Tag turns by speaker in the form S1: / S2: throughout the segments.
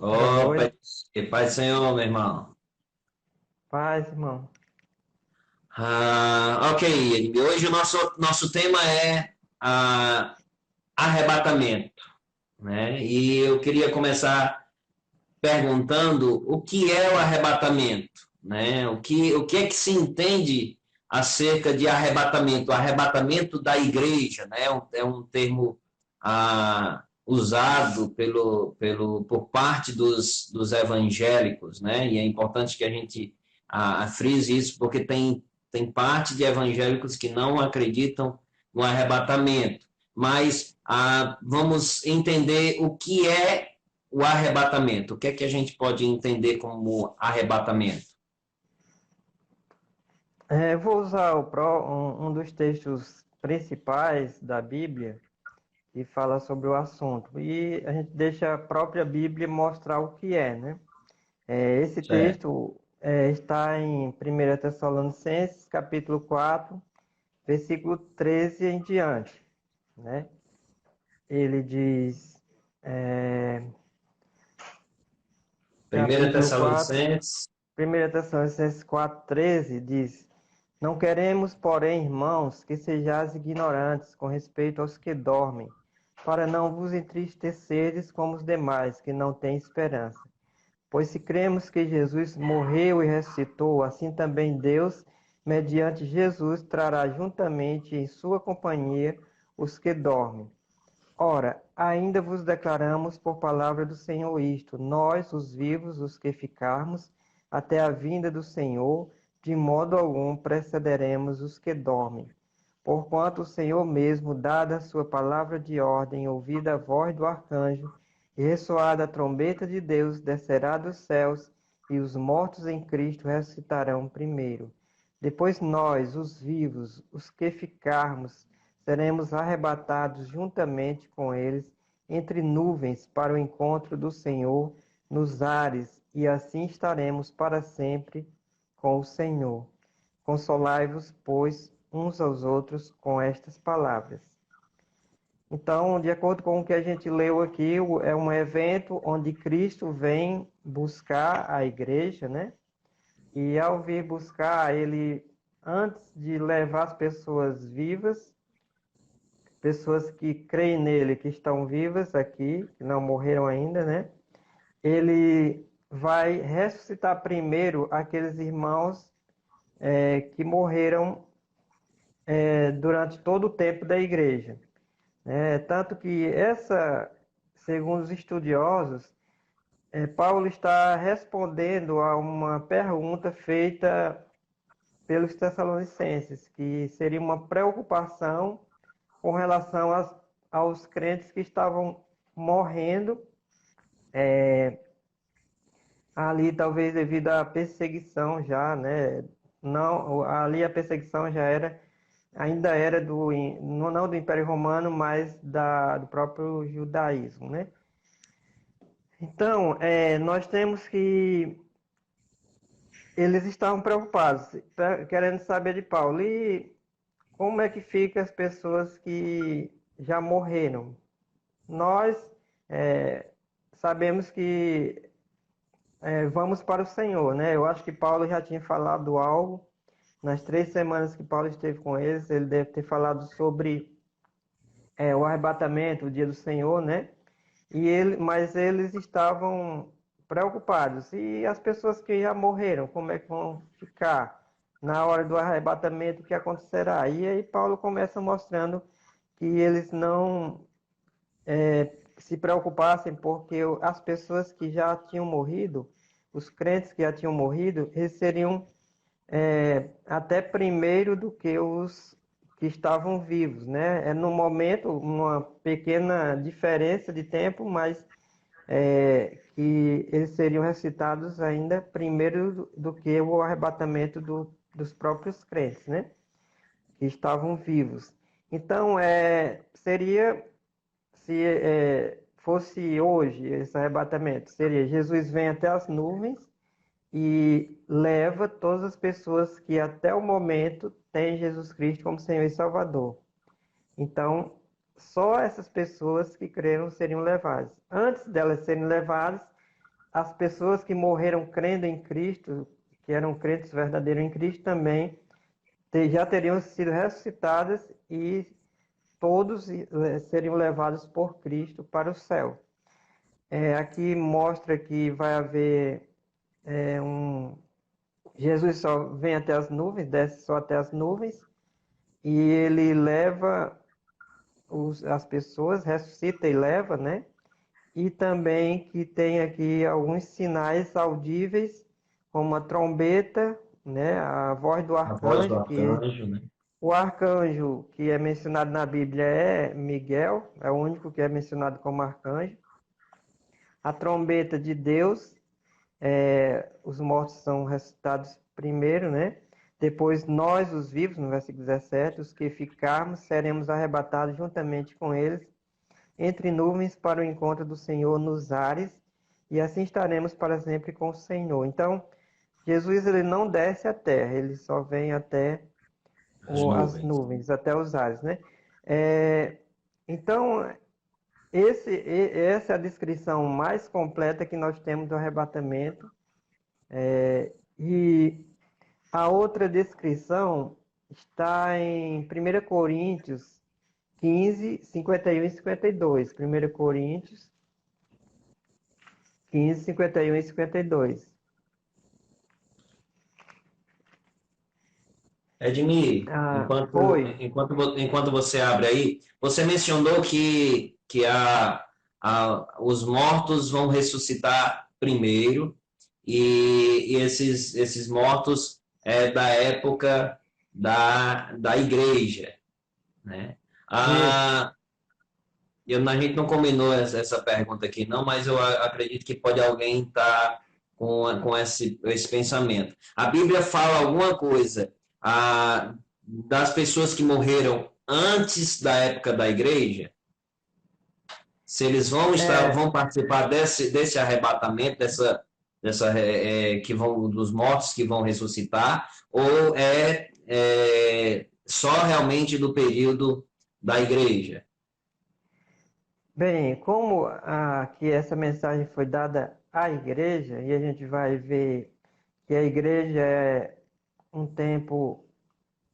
S1: Boa
S2: Opa,
S1: noite.
S2: que paz do Senhor, meu irmão.
S1: Paz, irmão.
S2: Ok, hoje o nosso tema é arrebatamento, né? E eu queria começar perguntando o que é o arrebatamento, né? O que é que se entende acerca de arrebatamento? O arrebatamento da igreja, né? É um termo usado por parte dos evangélicos, né? E é importante que a gente frise isso, porque tem parte de evangélicos que não acreditam no arrebatamento. Mas vamos entender o que é o arrebatamento. O que é que a gente pode entender como arrebatamento?
S1: Vou usar um dos textos principais da Bíblia que fala sobre o assunto. E a gente deixa a própria Bíblia mostrar o que é, né? Esse
S2: Certo.
S1: texto está em 1 Tessalonicenses, capítulo 4, versículo 13 em diante, né? Ele diz, é,
S2: 1
S1: capítulo 4,
S2: Tessalonicenses.
S1: 1 Tessalonicenses 4,13 diz: Não queremos, porém, irmãos, que sejais ignorantes com respeito aos que dormem, para não vos entristecerdes como os demais, que não têm esperança. Pois se cremos que Jesus morreu e ressuscitou, assim também Deus, mediante Jesus, trará juntamente em sua companhia os que dormem. Ora, ainda vos declaramos por palavra do Senhor isto: nós, os vivos, os que ficarmos, até a vinda do Senhor, de modo algum precederemos os que dormem. Porquanto o Senhor mesmo, dada a sua palavra de ordem, ouvida a voz do arcanjo, e ressoada a trombeta de Deus, descerá dos céus, e os mortos em Cristo ressuscitarão primeiro. Depois nós, os vivos, os que ficarmos, seremos arrebatados juntamente com eles entre nuvens para o encontro do Senhor nos ares, e assim estaremos para sempre com o Senhor. Consolai-vos, pois, uns aos outros com estas palavras. Então, de acordo com o que a gente leu aqui, é um evento onde Cristo vem buscar a igreja, né? E ao vir buscar, ele, antes de levar as pessoas vivas, pessoas que creem nele, que estão vivas aqui, que não morreram ainda, né? Ele vai ressuscitar primeiro aqueles irmãos que morreram durante todo o tempo da igreja. Tanto que segundo os estudiosos, Paulo está respondendo a uma pergunta feita pelos Tessalonicenses, que seria uma preocupação com relação aos crentes que estavam morrendo ali, talvez devido à perseguição já, né? Não, ali a perseguição já era, ainda era não do Império Romano, mas do próprio judaísmo, né? Então, nós temos que eles estavam preocupados, querendo saber de Paulo, e como é que fica as pessoas que já morreram? Nós sabemos que vamos para o Senhor, né? Eu acho que Paulo já tinha falado algo nas 3 semanas que Paulo esteve com eles. Ele deve ter falado sobre o arrebatamento, o dia do Senhor, né? Mas eles estavam preocupados. E as pessoas que já morreram, como é que vão ficar na hora do arrebatamento? O que acontecerá? E aí Paulo começa mostrando que eles não se preocupassem, porque as pessoas que já tinham morrido, os crentes que já tinham morrido, eles seriam até primeiro do que os que estavam vivos, né? No momento uma pequena diferença de tempo, mas que eles seriam ressuscitados ainda primeiro do que o arrebatamento dos próprios crentes, né? Que estavam vivos. Então, seria se fosse hoje esse arrebatamento, seria Jesus vem até as nuvens e leva todas as pessoas que até o momento têm Jesus Cristo como Senhor e Salvador. Então, só essas pessoas que creram seriam levadas. Antes delas serem levadas, as pessoas que morreram crendo em Cristo, que eram crentes verdadeiros em Cristo, também já teriam sido ressuscitadas e todos seriam levados por Cristo para o céu. Aqui mostra que vai haver Jesus só vem até as nuvens, desce só até as nuvens, e ele leva as pessoas, ressuscita e leva, né? E também que tem aqui alguns sinais audíveis, como a trombeta, né? A voz do
S2: A voz do
S1: arcanjo, que
S2: arcanjo, né?
S1: o arcanjo que é mencionado na Bíblia é Miguel, é o único que é mencionado como arcanjo. A trombeta de Deus, os mortos são ressuscitados primeiro, né? Depois nós, os vivos, no versículo 17, os que ficarmos, seremos arrebatados juntamente com eles entre nuvens para o encontro do Senhor nos ares, e assim estaremos para sempre com o Senhor. Então, Jesus ele não desce à terra, ele só vem até
S2: As
S1: as
S2: nuvens.
S1: nuvens, até os ares, né? Então, essa é a descrição mais completa que nós temos do arrebatamento. E a outra descrição está em 1 Coríntios 15, 51 e 52. 1 Coríntios 15, 51 e 52.
S2: Edmir,
S1: Oi.
S2: enquanto você abre aí, você mencionou que os mortos vão ressuscitar primeiro, e esses mortos é da época da igreja, né?
S1: Isso.
S2: A gente não combinou essa pergunta aqui, não, mas eu acredito que pode alguém estar com esse pensamento. A Bíblia fala alguma coisa das pessoas que morreram antes da época da igreja? Se eles
S1: É,
S2: vão participar desse arrebatamento, que vão dos mortos que vão ressuscitar, ou só realmente do período da igreja?
S1: bem, como que essa mensagem foi dada à igreja, e a gente vai ver que a igreja é um tempo.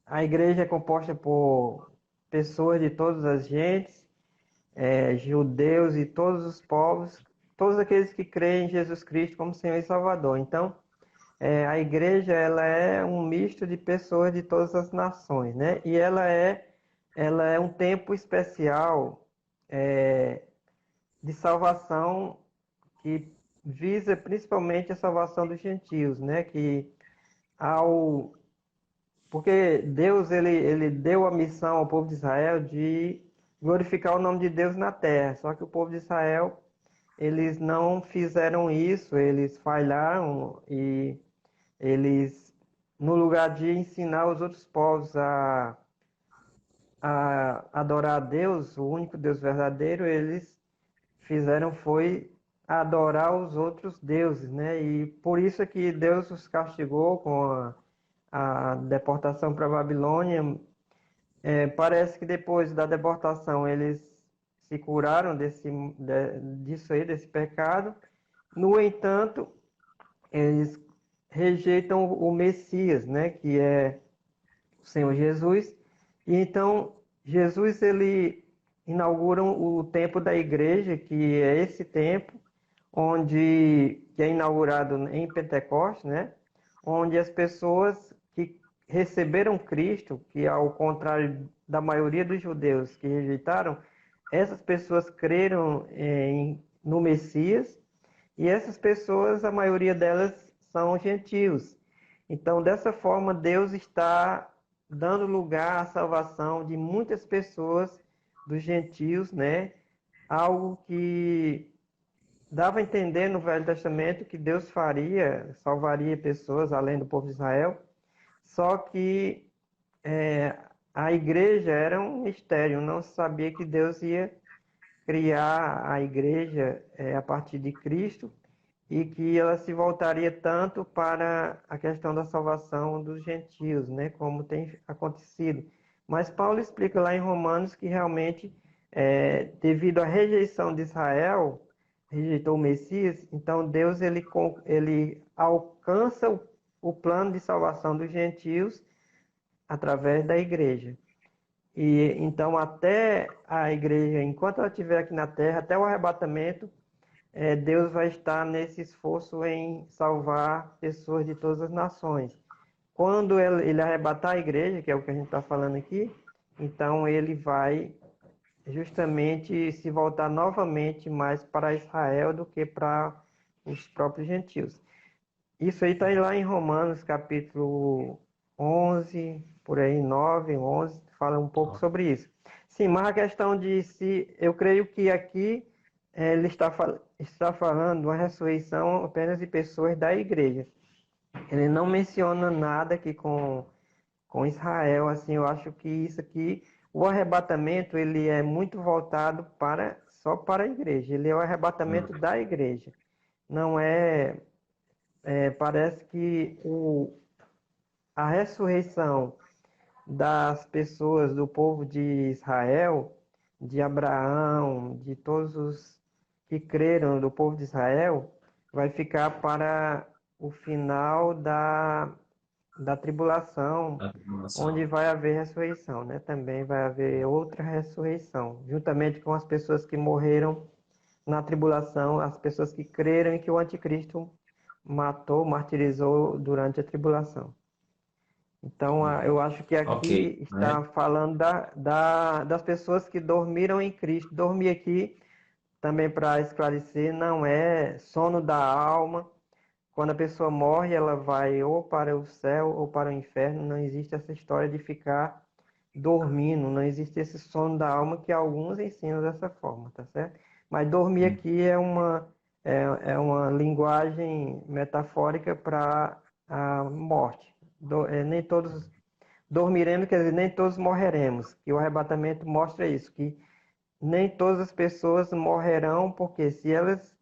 S1: A igreja é composta por pessoas de todas as gentes, judeus e todos os povos, todos aqueles que creem em Jesus Cristo como Senhor e Salvador. Então, a igreja ela é um misto de pessoas de todas as nações, né? E ela é um tempo especial de salvação que visa principalmente a salvação dos gentios, né? Ao Porque Deus ele deu a missão ao povo de Israel de glorificar o nome de Deus na terra. Só que o povo de Israel, eles não fizeram isso, eles falharam e eles, no lugar de ensinar os outros povos a adorar a Deus, o único Deus verdadeiro, eles fizeram foi adorar os outros deuses, né? E por isso é que Deus os castigou com a deportação para a Babilônia. Parece que depois da deportação eles se curaram disso aí, desse pecado. No entanto, eles rejeitam o Messias, né? Que é o Senhor Jesus. E então, Jesus, ele inaugura o tempo da igreja, que é esse tempo que é inaugurado em Pentecostes, né? Onde as pessoas que receberam Cristo, que ao contrário da maioria dos judeus que rejeitaram, essas pessoas creram no Messias, e essas pessoas, a maioria delas são gentios. Então, dessa forma, Deus está dando lugar à salvação de muitas pessoas dos gentios, né? Algo que dava a entender no Velho Testamento que Deus salvaria pessoas além do povo de Israel, só que a igreja era um mistério, não se sabia que Deus ia criar a igreja a partir de Cristo e que ela se voltaria tanto para a questão da salvação dos gentios, né, como tem acontecido. Mas Paulo explica lá em Romanos que realmente, devido à rejeição de Israel, rejeitou o Messias, então Deus ele alcança o plano de salvação dos gentios através da igreja. E então até a igreja, enquanto ela estiver aqui na terra, até o arrebatamento, Deus vai estar nesse esforço em salvar pessoas de todas as nações. Quando ele arrebatar a igreja, que é o que a gente está falando aqui, então ele vai justamente se voltar novamente mais para Israel do que para os próprios gentios. Isso aí está lá em Romanos, capítulo 11, por aí, 9, 11, fala um pouco sobre isso. Sim, mas a questão de se, eu creio que aqui ele está falando de uma ressurreição apenas de pessoas da igreja. Ele não menciona nada aqui com Israel, assim, eu acho que isso aqui, o arrebatamento, ele é muito voltado só para a igreja, ele é o arrebatamento da igreja, não parece que a ressurreição das pessoas do povo de Israel, de Abraão, de todos os que creram do povo de Israel, vai ficar para o final da tribulação,
S2: A tribulação.
S1: onde vai haver ressurreição, né? Também vai haver outra ressurreição, juntamente com as pessoas que morreram na tribulação, as pessoas que creram e que o anticristo matou, martirizou durante a tribulação. Então, eu acho que
S2: Ok,
S1: aqui
S2: né?
S1: está falando das pessoas que dormiram em Cristo. Dormir aqui, também para esclarecer, não é sono da alma. Quando a pessoa morre, ela vai ou para o céu ou para o inferno. Não existe essa história de ficar dormindo, não existe esse sono da alma que alguns ensinam dessa forma, tá certo? Mas dormir aqui é uma linguagem metafórica para a morte. Nem todos dormiremos, quer dizer, nem todos morreremos. Que o arrebatamento mostra isso, que nem todas as pessoas morrerão, porque se elas,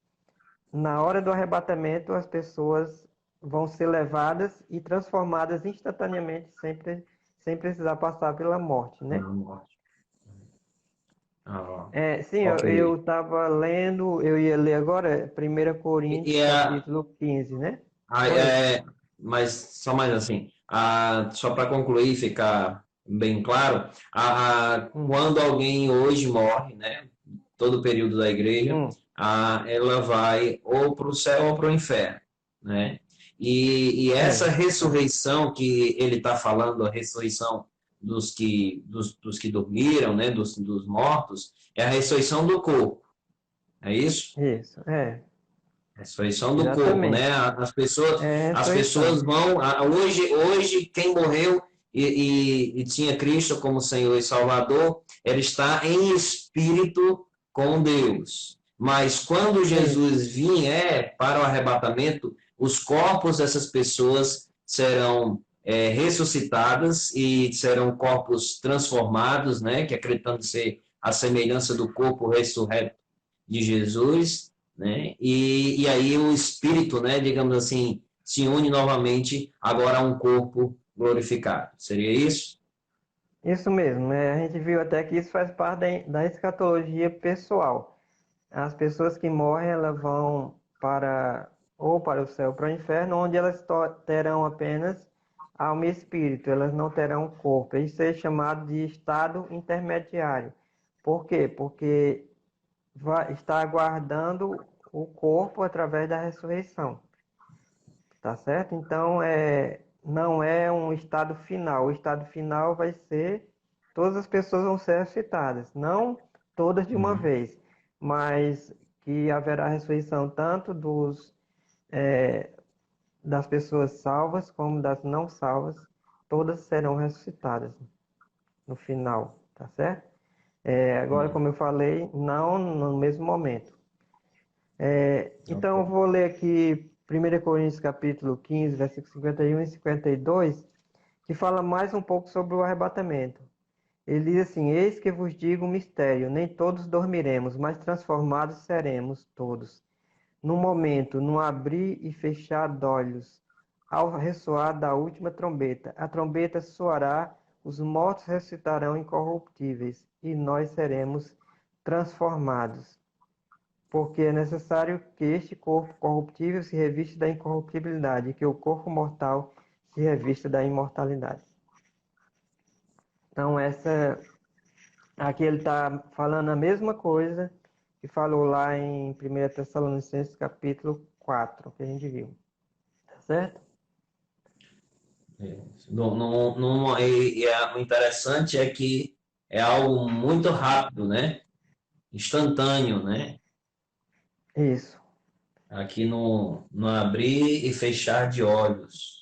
S1: na hora do arrebatamento, as pessoas vão ser levadas e transformadas instantaneamente, sem precisar passar pela morte, né?
S2: Pela morte. Ah,
S1: Sim,
S2: ok.
S1: eu estava lendo, eu ia ler agora, 1
S2: E,
S1: Coríntios,
S2: e a,
S1: capítulo 15, né?
S2: a,
S1: Oi.
S2: mas só mais assim, só para concluir, ficar bem claro,
S1: Hum,
S2: quando alguém hoje morre, né, todo o período da igreja,
S1: hum,
S2: ela vai ou para o céu ou para o inferno, né? E essa
S1: é,
S2: ressurreição que ele está falando, a ressurreição dos que dormiram, né, dos mortos, é a ressurreição do corpo, é isso?
S1: isso,
S2: Ressurreição do corpo, né?
S1: exatamente. É
S2: As pessoas
S1: ressurreição.
S2: vão. Hoje quem morreu e tinha Cristo como Senhor e Salvador, ele está em espírito com Deus. Mas quando
S1: Isso,
S2: Jesus vier para o arrebatamento, os corpos dessas pessoas serão ressuscitadas e serão corpos transformados, né? Que acreditando ser a semelhança do corpo ressurreto de Jesus, né? E aí o espírito, né, digamos assim, se une novamente agora a um corpo glorificado. Seria isso?
S1: isso mesmo. A gente viu até que isso faz parte da escatologia pessoal. As pessoas que morrem, elas vão ou para o céu ou para o inferno, onde elas terão apenas alma e espírito, elas não terão corpo. Isso é chamado de estado intermediário. Por quê? Porque está aguardando o corpo através da ressurreição, tá certo? Então, não é um estado final. O estado final vai ser, todas as pessoas vão ser ressuscitadas, não todas de uma
S2: Uhum.
S1: vez, mas que haverá ressurreição tanto é, das pessoas salvas como das não salvas, todas serão ressuscitadas no final, tá certo? Agora,
S2: Uhum.
S1: como eu falei, não no mesmo momento. Então, eu
S2: Ok.
S1: vou ler aqui 1 Coríntios capítulo 15, versículos 51 e 52, que fala mais um pouco sobre o arrebatamento. Ele diz assim: Eis que vos digo um mistério, nem todos dormiremos, mas transformados seremos todos. No momento, no abrir e fechar de olhos, ao ressoar da última trombeta. A trombeta soará, os mortos ressuscitarão incorruptíveis, e nós seremos transformados. porque é necessário que este corpo corruptível se revista da incorruptibilidade, e que o corpo mortal se revista da imortalidade. Então, aqui ele está falando a mesma coisa que falou lá em 1 Tessalonicenses capítulo 4, que a gente viu. Tá certo?
S2: O interessante é que é algo muito rápido, né? Instantâneo, né?
S1: Isso.
S2: Aqui no abrir e fechar de olhos.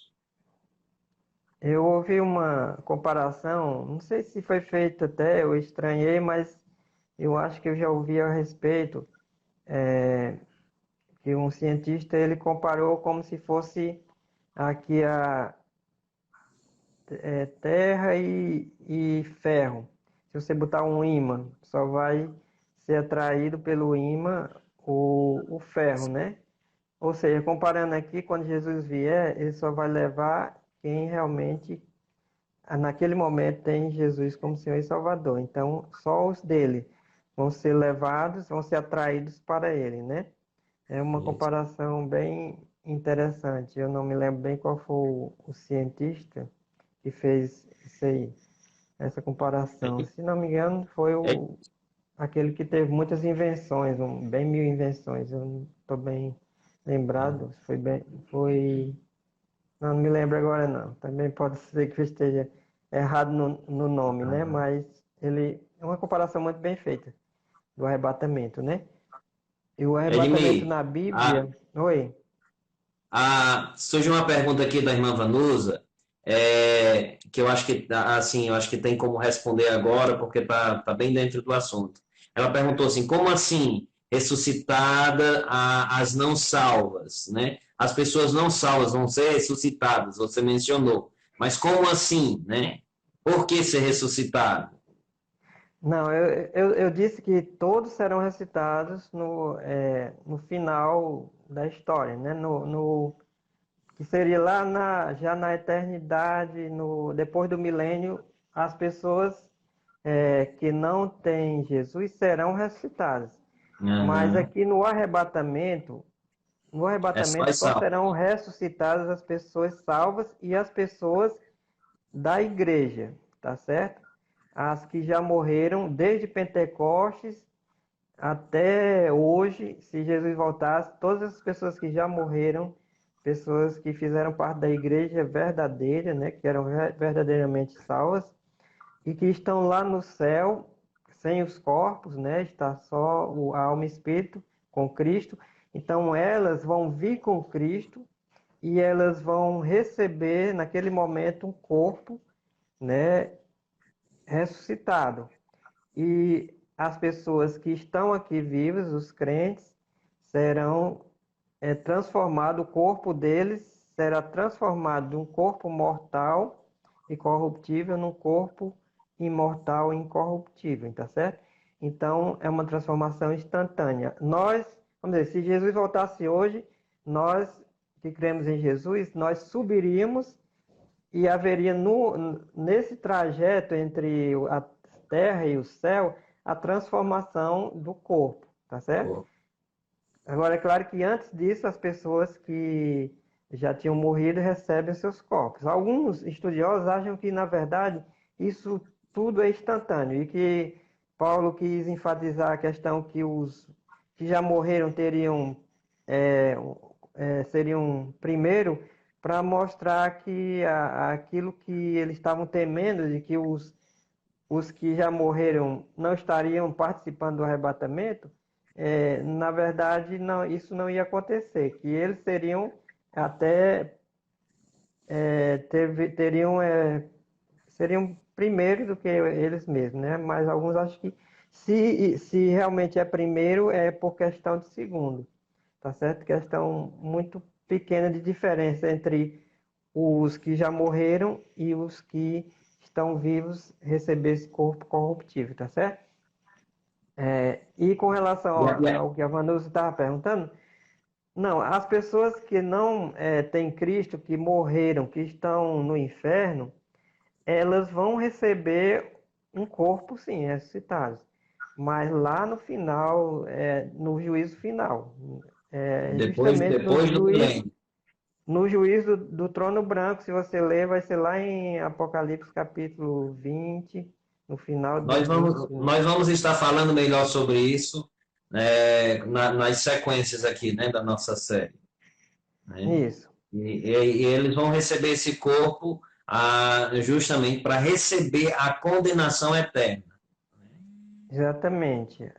S1: Eu ouvi uma comparação, não sei se foi feita até, eu estranhei, mas eu acho que eu já ouvi a respeito, que um cientista ele comparou como se fosse aqui terra e ferro. Se você botar um ímã, só vai ser atraído pelo ímã o ferro, né? Ou seja, comparando aqui, quando Jesus vier, ele só vai levar quem realmente, naquele momento, tem Jesus como Senhor e Salvador. Então, só os dele vão ser levados, vão ser atraídos para ele, né? É uma
S2: Isso.
S1: comparação bem interessante. Eu não me lembro bem qual foi o cientista que fez isso aí, essa comparação. Se não me engano, foi
S2: É,
S1: aquele que teve muitas invenções, bem mil invenções. Eu não estou bem lembrado. Não me lembro agora não. Também pode ser que eu esteja errado no nome, né? Mas ele é uma comparação muito bem feita do arrebatamento, né? E o arrebatamento
S2: Edmei,
S1: na Bíblia. Oi.
S2: surge uma pergunta aqui da irmã Vanusa, que eu acho que assim, eu acho que tem como responder agora, porque tá bem dentro do assunto. Ela perguntou assim, como assim ressuscitada as não salvas, né? As pessoas não salvas vão ser ressuscitadas, você mencionou, mas como assim, né? Por que ser ressuscitado?
S1: Não, eu disse que todos serão recitados no final da história, né? Que seria lá já na eternidade, depois do milênio, as pessoas que não têm Jesus serão ressuscitadas. Mas
S2: Aham.
S1: aqui no
S2: É só
S1: arrebatamento
S2: as
S1: só
S2: salvas.
S1: serão ressuscitadas as pessoas salvas e as pessoas da igreja, tá certo? As que já morreram desde Pentecostes até hoje, se Jesus voltasse, todas as pessoas que já morreram, pessoas que fizeram parte da igreja verdadeira, né, que eram verdadeiramente salvas e que estão lá no céu, sem os corpos, né, está só a alma e espírito com Cristo. Então elas vão vir com Cristo e elas vão receber naquele momento um corpo, né, ressuscitado. E as pessoas que estão aqui vivas, os crentes, serão transformados, o corpo deles será transformado de um corpo mortal e corruptível num corpo imortal e incorruptível, tá certo? Então, é uma transformação instantânea. Nós, vamos dizer, se Jesus voltasse hoje, nós que cremos em Jesus, nós subiríamos e haveria nesse trajeto entre a terra e o céu a transformação do corpo, tá certo?
S2: Pô,
S1: Agora, é claro que antes disso, as pessoas que já tinham morrido recebem seus corpos. Alguns estudiosos acham que, na verdade, isso tudo é instantâneo e que Paulo quis enfatizar a questão que os que já morreram é, seriam primeiro para mostrar que aquilo que eles estavam temendo de que os que já morreram não estariam participando do arrebatamento, na verdade, não, isso não ia acontecer, que eles seriam até teriam seriam primeiro do que eles mesmos, né? Mas alguns acham que se realmente é primeiro é por questão de segundo, tá certo? Questão muito pequena de diferença entre os que já morreram e os que estão vivos receber esse corpo corruptível, tá certo? E com relação
S2: e a-
S1: ao que a Vanusa estava perguntando, não, as pessoas que não têm Cristo, que morreram, que estão no inferno, elas vão receber um corpo, sim, ressuscitado. mas lá no final, no juízo final,
S2: Depois,
S1: justamente
S2: depois do milênio.
S1: no juízo do trono branco, se você ler, vai ser lá em Apocalipse capítulo 20, no final do juízo final.
S2: Nós vamos estar falando melhor sobre isso, nas sequências aqui, né, da nossa série, né?
S1: Isso,
S2: E eles vão receber esse corpo justamente para receber a condenação eterna.
S1: exatamente.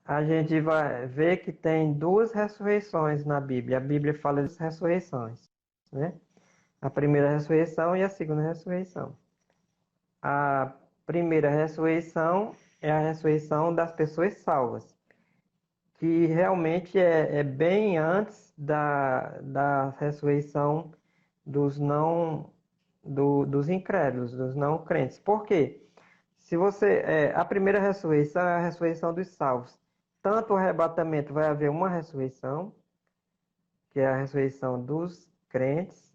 S1: A gente vai ver que tem duas ressurreições na Bíblia. A Bíblia fala das ressurreições, né? A primeira ressurreição e a segunda ressurreição. A primeira ressurreição é a ressurreição das pessoas salvas, que realmente é bem antes da ressurreição dos dos incrédulos, dos não crentes. Por quê? Se você, a primeira ressurreição é a ressurreição dos salvos. Tanto o arrebatamento vai haver uma ressurreição, que é a ressurreição dos crentes,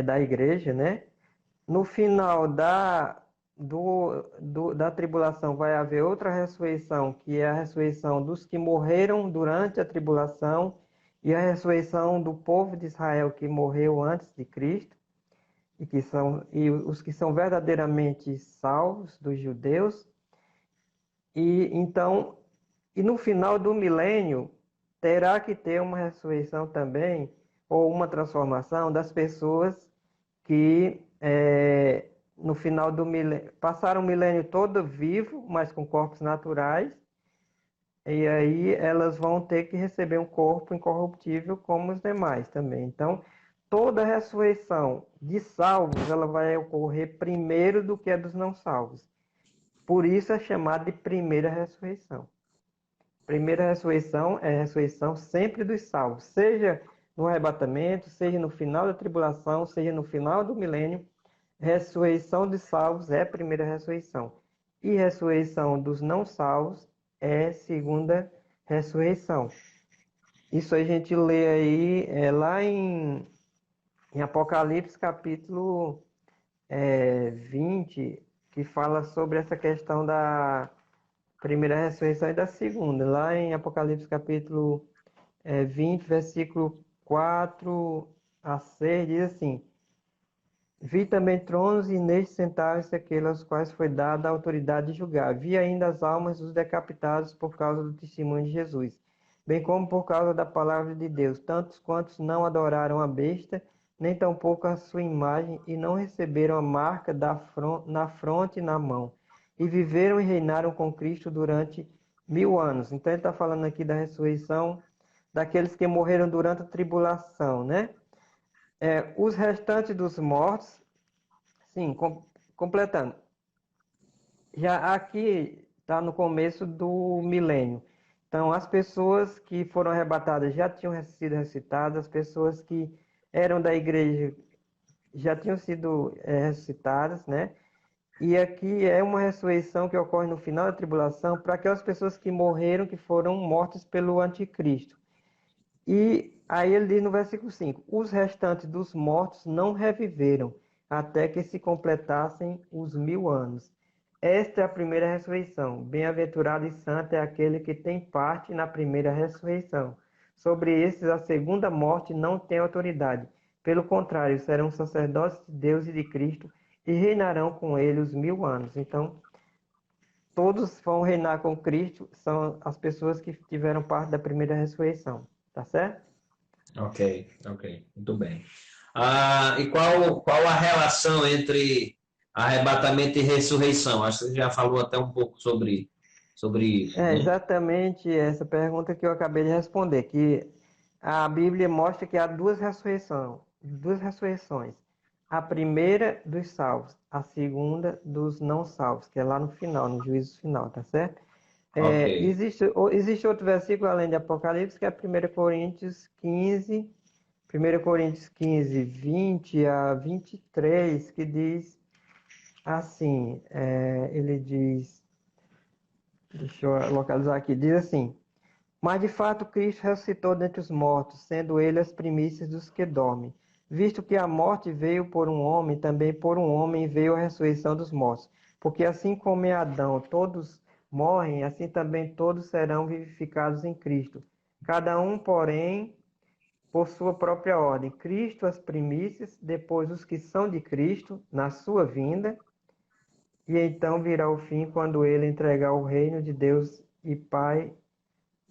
S1: da igreja, né? No final da tribulação vai haver outra ressurreição, que é a ressurreição dos que morreram durante a tribulação e a ressurreição do povo de Israel que morreu antes de Cristo e os que são verdadeiramente salvos dos judeus. E então, e no final do milênio terá que ter uma ressurreição também ou uma transformação das pessoas que no final do milênio passaram o milênio todo vivo, mas com corpos naturais, e aí elas vão ter que receber um corpo incorruptível como os demais também. Então, toda ressurreição de salvos, ela vai ocorrer primeiro do que a dos não salvos. Por isso é chamada de primeira ressurreição. Primeira ressurreição é a ressurreição sempre dos salvos, seja no arrebatamento, seja no final da tribulação, seja no final do milênio. Ressurreição dos salvos é a primeira ressurreição. E ressurreição dos não salvos é segunda ressurreição. Isso a gente lê aí lá em Apocalipse capítulo 20, que fala sobre essa questão da primeira ressurreição e da segunda. Lá em Apocalipse capítulo 20, versículo 4 a 6, diz assim: Vi também tronos e nestes sentaram-se aqueles aos quais foi dada a autoridade de julgar. Vi ainda as almas dos decapitados por causa do testemunho de Jesus, bem como por causa da palavra de Deus, tantos quantos não adoraram a besta, nem tampouco a sua imagem, e não receberam a marca na fronte e na mão, e viveram e reinaram com Cristo durante 1000 anos. Então ele está falando aqui da ressurreição daqueles que morreram durante a tribulação, né? Os restantes dos mortos, sim, completando. Já aqui está no começo do milênio. Então, as pessoas que foram arrebatadas já tinham sido ressuscitadas, as pessoas que eram da igreja já tinham sido ressuscitadas, né? E aqui é uma ressurreição que ocorre no final da tribulação para aquelas pessoas que morreram, que foram mortas pelo anticristo. E aí ele diz no versículo 5: os restantes dos mortos não reviveram, até que se completassem os 1000 anos. Esta é a primeira ressurreição. Bem-aventurado e santo é aquele que tem parte na primeira ressurreição. Sobre esses, a segunda morte não tem autoridade. Pelo contrário, serão sacerdotes de Deus e de Cristo e reinarão com ele os 1000 anos. Então, todos vão reinar com Cristo, são as pessoas que tiveram parte da primeira ressurreição. Tá certo?
S2: Ok, ok, muito bem. E qual a relação entre arrebatamento e ressurreição? Acho que você já falou até um pouco sobre isso,
S1: É
S2: né?
S1: exatamente essa pergunta que eu acabei de responder, que a Bíblia mostra que há duas ressurreições. A primeira dos salvos, a segunda dos não salvos, que é lá no final, no juízo final, tá certo?
S2: Ok,
S1: Existe outro versículo além de Apocalipse, que é 1 Coríntios 15, 20 a 23, que diz assim, ele diz, deixa eu localizar aqui, diz assim: mas de fato Cristo ressuscitou dentre os mortos, sendo ele as primícias dos que dormem. Visto que a morte veio por um homem, também por um homem veio a ressurreição dos mortos. Porque assim como em Adão todos morrem, assim também todos serão vivificados em Cristo. Cada um, porém, por sua própria ordem. Cristo as primícias, depois os que são de Cristo, na sua vinda, e então virá o fim quando ele entregar o reino de Deus e Pai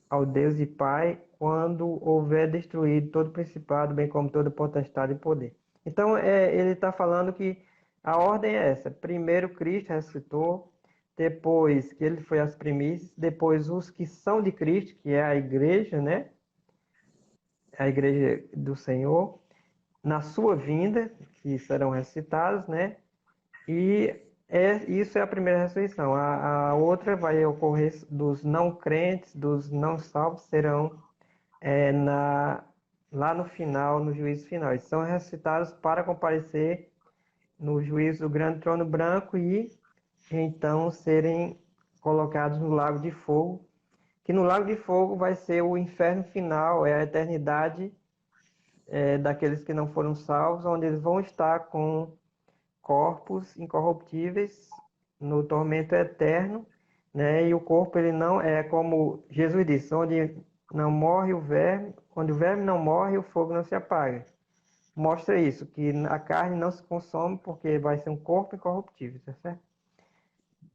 S1: ao Deus e Pai, quando houver destruído todo principado, bem como toda potestade e poder. Então, ele está falando que a ordem é essa. Primeiro Cristo ressuscitou, depois que ele foi as primícias, depois os que são de Cristo, que é a igreja, né? A igreja do Senhor, na sua vinda, que serão ressuscitados, né? E isso é a primeira ressurreição. A outra vai ocorrer dos não crentes, dos não salvos, serão lá no final, no juízo final. Eles são ressuscitados para comparecer no juízo do grande trono branco e então serem colocados no lago de fogo, que no lago de fogo vai ser o inferno final, é a eternidade daqueles que não foram salvos, onde eles vão estar com corpos incorruptíveis no tormento eterno, né? E o corpo ele não é como Jesus disse, onde não morre o verme, onde o verme não morre, o fogo não se apaga. Mostra isso, que a carne não se consome porque vai ser um corpo incorruptível, tá certo?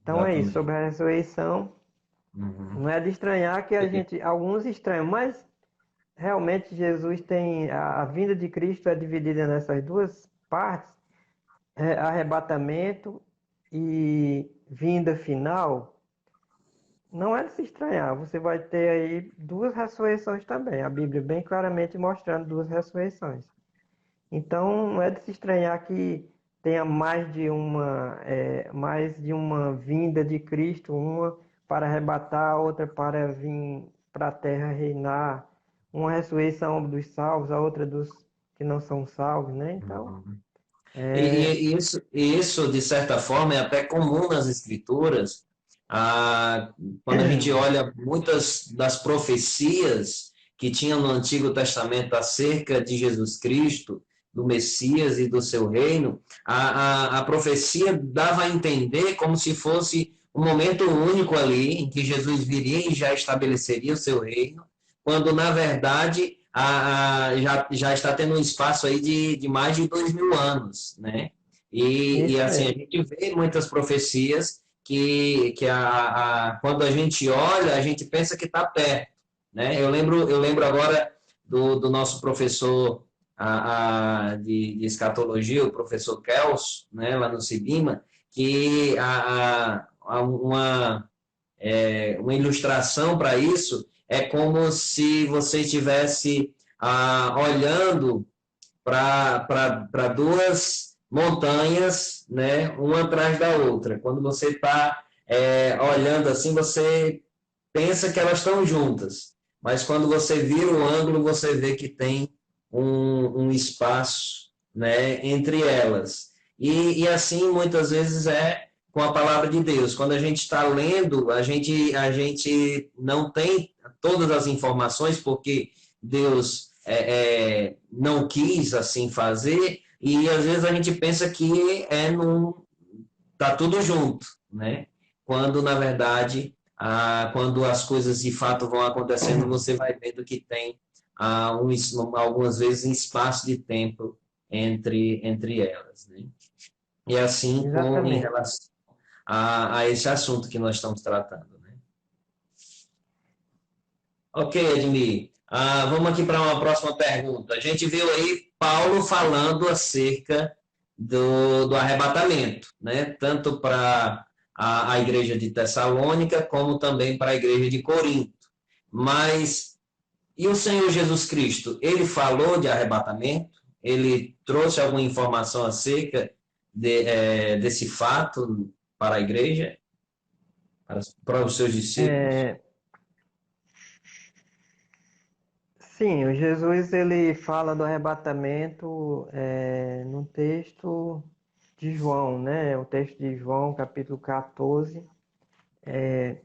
S1: Então é isso,
S2: Exatamente.
S1: sobre a ressurreição.
S2: Uhum.
S1: Não é de estranhar que alguns estranham, mas realmente Jesus tem, a vinda de Cristo é dividida nessas duas partes, arrebatamento e vinda final. Não é de se estranhar, você vai ter aí duas ressurreições também. A Bíblia bem claramente mostrando duas ressurreições. Então, não é de se estranhar que tenha mais de uma vinda de Cristo, uma para arrebatar, outra para vir para a terra reinar, uma ressurreição dos salvos, a outra dos que não são salvos, né? Então,
S2: Uhum.
S1: é,
S2: Isso, de certa forma, é até comum nas escrituras. Quando a gente olha muitas das profecias que tinham no Antigo Testamento acerca de Jesus Cristo, do Messias e do seu reino, a profecia dava a entender como se fosse um momento único ali, em que Jesus viria e já estabeleceria o seu reino, quando, na verdade, já está tendo um espaço aí de mais de 2000 anos, né? E
S1: isso
S2: assim, a
S1: mesmo.
S2: gente vê muitas profecias quando a gente olha, a gente pensa que está perto, né? Eu lembro agora do nosso professor de escatologia, o professor Kels, né, lá no Cibima, que uma ilustração para isso é como se você estivesse olhando para duas montanhas, né, uma atrás da outra. Quando você está olhando assim, você pensa que elas estão juntas, mas quando você vira o ângulo, você vê que tem um espaço, né, entre elas. E assim, muitas vezes, é com a palavra de Deus. Quando a gente está lendo, a gente não tem todas as informações, porque Deus não quis assim fazer, e às vezes a gente pensa que tá tudo junto, né? Quando, na verdade, quando as coisas de fato vão acontecendo, você vai vendo que tem algumas vezes um espaço de tempo entre elas, né? E assim com em
S1: Exatamente.
S2: relação a esse assunto que nós estamos tratando, né? Ok, Edmir. Vamos aqui para uma próxima pergunta. A gente viu aí Paulo falando acerca do arrebatamento, né? Tanto para a igreja de Tessalônica, como também para a igreja de Corinto. Mas, e o Senhor Jesus Cristo? Ele falou de arrebatamento? Ele trouxe alguma informação acerca desse fato para a igreja, para os seus discípulos?
S1: É, sim, o Jesus ele fala do arrebatamento no texto de João, né? O texto de João, capítulo 14, é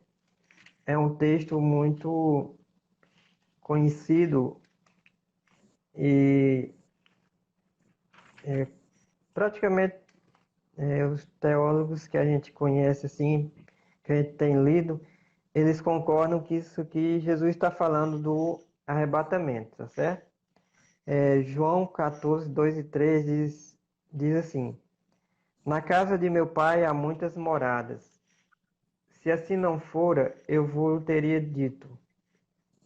S1: um texto muito conhecido e praticamente os teólogos que a gente conhece, assim, que a gente tem lido, eles concordam que isso que Jesus está falando do arrebatamento, tá certo? João 14, 2 e 3 diz assim: Na casa de meu pai há muitas moradas. Se assim não fora, eu vos teria dito,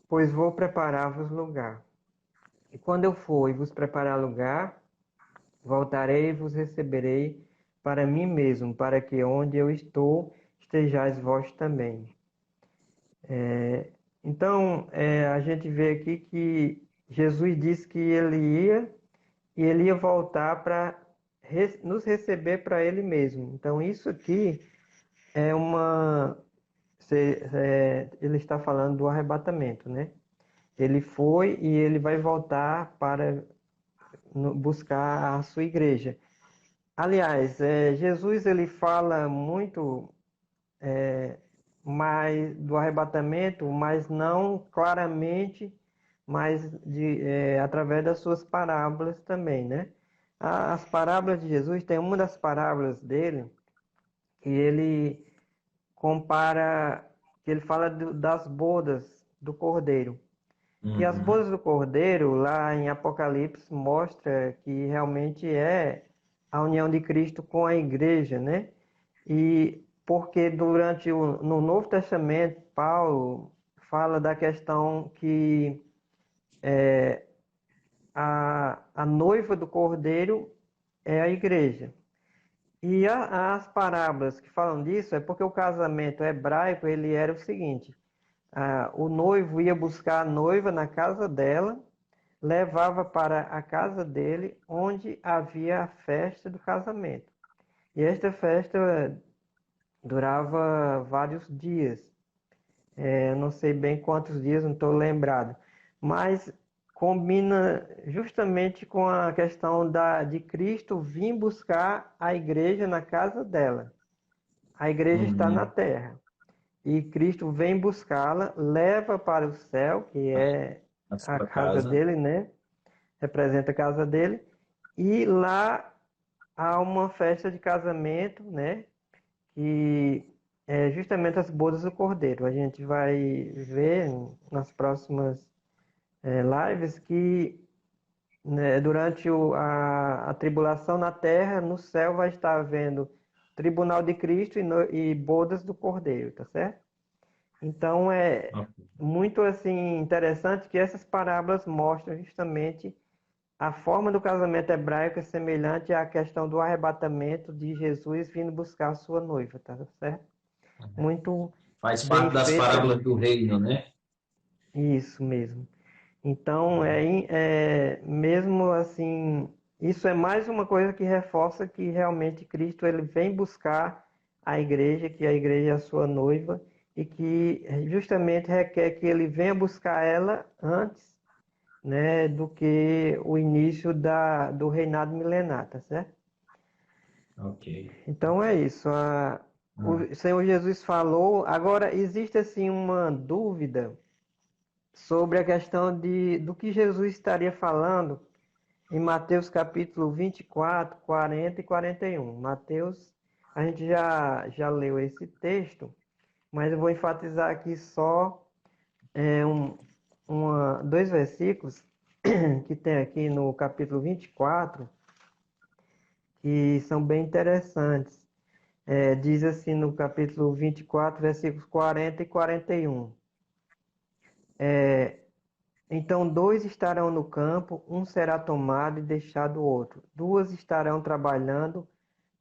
S1: pois vou preparar-vos lugar. E quando eu for e vos preparar lugar, voltarei e vos receberei para mim mesmo, para que onde eu estou estejais vós também. Então, a gente vê aqui que Jesus disse que ele ia e ele ia voltar para nos receber para ele mesmo. Então, isso aqui é uma. Ele está falando do arrebatamento, né? Ele foi e ele vai voltar para buscar a sua igreja. Aliás, Jesus ele fala muito mais do arrebatamento, mas não claramente, mas através das suas parábolas também, né? As parábolas de Jesus, tem uma das parábolas dele que ele compara, que ele fala das bodas do Cordeiro. E as
S2: Uhum.
S1: bodas do Cordeiro, lá em Apocalipse, mostra que realmente é a união de Cristo com a igreja, né? E porque no Novo Testamento, Paulo fala da questão que a noiva do Cordeiro é a igreja. E as parábolas que falam disso é porque o casamento hebraico ele era o seguinte: o noivo ia buscar a noiva na casa dela, levava para a casa dele, onde havia a festa do casamento. E esta festa durava vários dias. Não sei bem quantos dias, não estou lembrado. Mas combina justamente com a questão de Cristo vir buscar a igreja na casa dela. A igreja está na
S2: Uhum.
S1: terra. E Cristo vem buscá-la, leva para o céu, que é
S2: Na
S1: a
S2: sua
S1: casa
S2: casa.
S1: dele, né? Representa a casa dele. E lá há uma festa de casamento, né? Que é justamente as bodas do Cordeiro. A gente vai ver nas próximas lives que né, durante a tribulação na terra, no céu vai estar havendo tribunal de Cristo e bodas do Cordeiro, tá certo? Então é
S2: Ok.
S1: muito assim interessante que essas parábolas mostram justamente a forma do casamento hebraico é semelhante à questão do arrebatamento de Jesus vindo buscar a sua noiva, tá certo? Muito
S2: Faz
S1: bem
S2: parte das
S1: feita,
S2: parábolas do reino, né?
S1: isso mesmo. Então, mesmo assim, isso é mais uma coisa que reforça que realmente Cristo ele vem buscar a igreja, que a igreja é a sua noiva, e que justamente requer que ele venha buscar ela antes, né, do que o início do reinado milenar, tá certo?
S2: Ok.
S1: Então é isso.
S2: Ah,
S1: O Senhor Jesus falou. Agora, existe assim uma dúvida sobre a questão do que Jesus estaria falando em Mateus capítulo 24, 40 e 41. Mateus, a gente já leu esse texto, mas eu vou enfatizar aqui só é, um, dois versículos que tem aqui no capítulo 24, que são bem interessantes. Diz assim no capítulo 24, versículos 40 e 41. Então, dois estarão no campo, um será tomado e deixado o outro. Duas estarão trabalhando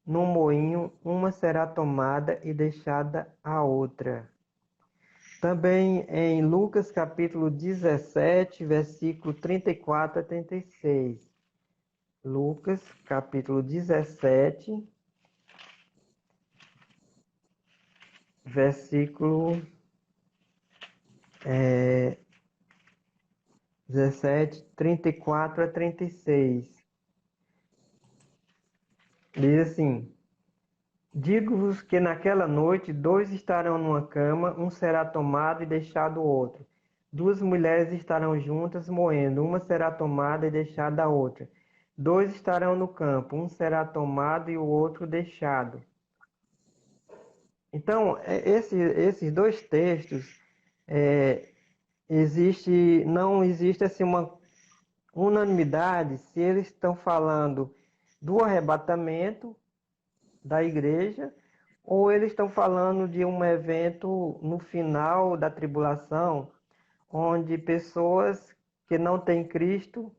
S1: num moinho, uma será tomada e deixada a outra. Também em Lucas capítulo 17, versículo 34 a 36. Lucas capítulo 17, versículo 17, 34 a 36. Diz assim: Digo-vos que naquela noite dois estarão numa cama, um será tomado e deixado o outro. Duas mulheres estarão juntas moendo, uma será tomada e deixada a outra. dois estarão no campo, um será tomado e o outro deixado. Então, esses dois textos, não existe assim uma unanimidade se eles estão falando do arrebatamento da igreja ou eles estão falando de um evento no final da tribulação, onde pessoas que não têm Cristo,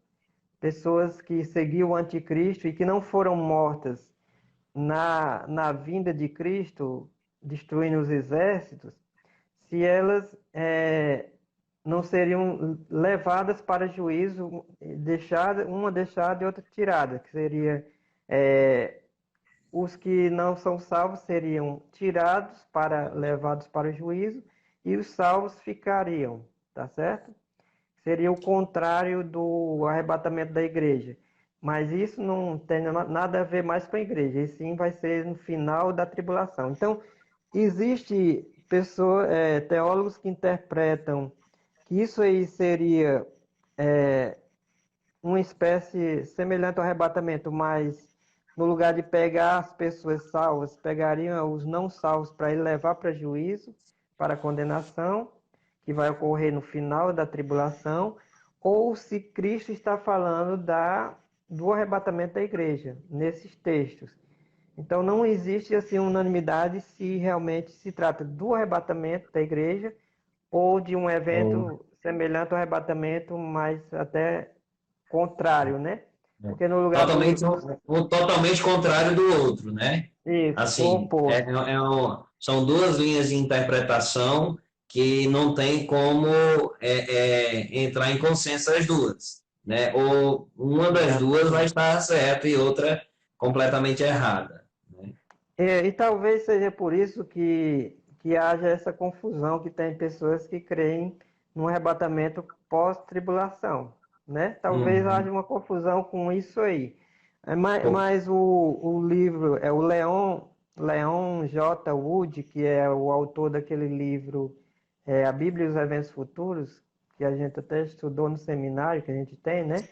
S1: pessoas que seguiam o anticristo e que não foram mortas na vinda de Cristo, destruindo os exércitos, se elas não seriam levadas para juízo, uma deixada e outra tirada, que seria os que não são salvos seriam tirados levados para o juízo e os salvos ficariam, tá certo? Seria o contrário do arrebatamento da igreja. Mas isso não tem nada a ver mais com a igreja, e sim vai ser no final da tribulação. Então, existe teólogos que interpretam que isso aí seria uma espécie semelhante ao arrebatamento, mas no lugar de pegar as pessoas salvas, pegariam os não salvos para ele levar para juízo, para condenação, que vai ocorrer no final da tribulação, ou se Cristo está falando do arrebatamento da igreja, nesses textos. Então não existe assim unanimidade se realmente se trata do arrebatamento da igreja ou de um evento semelhante ao arrebatamento, mas até contrário, né? Porque no lugar
S2: totalmente contrário do outro, né?
S1: Isso,
S2: assim, são duas linhas de interpretação que não tem como entrar em consenso as duas, né? Ou uma das duas vai estar certa e outra completamente errada. Né?
S1: E talvez seja por isso que haja essa confusão, que tem pessoas que creem no arrebatamento pós-tribulação, né? Talvez haja uma confusão com isso aí. Mas o livro é o Leon J. Wood, que é o autor daquele livro A Bíblia e os Eventos Futuros, que a gente até estudou no seminário que a gente tem, né?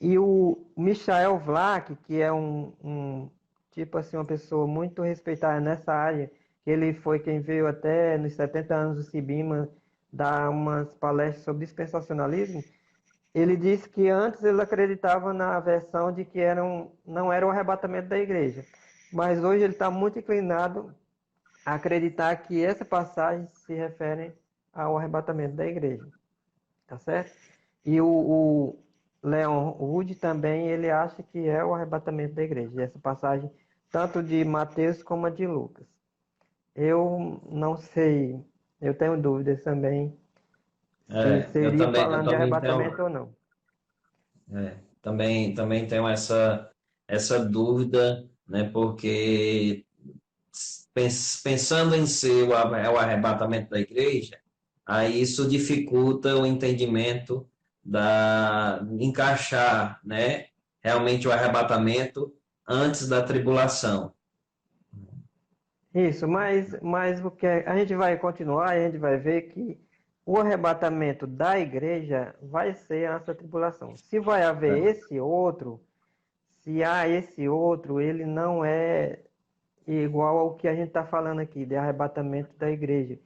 S1: E o Michael Vlach, que é tipo assim, uma pessoa muito respeitada nessa área, que ele foi quem veio até nos 70 anos do Cibima dar umas palestras sobre dispensacionalismo. Ele disse que antes ele acreditava na versão de que não era o arrebatamento da igreja. Mas hoje ele está muito inclinado a acreditar que essa passagem se refere ao arrebatamento da igreja. Tá certo? E o Leon Wood também, ele acha que é o arrebatamento da igreja. Essa passagem, tanto de Mateus como a de Lucas. Eu não sei, eu tenho dúvidas também se seria falando de arrebatamento ou não.
S2: Também tenho essa dúvida, né? Porque pensando em ser o arrebatamento da igreja, aí isso dificulta o entendimento encaixar, né? Realmente o arrebatamento antes da tribulação.
S1: Isso, mas o que a gente vai continuar e a gente vai ver que o arrebatamento da igreja vai ser a nossa tribulação. Se vai haver esse outro, se há esse outro, ele não é igual ao que a gente está falando aqui, de arrebatamento da igreja.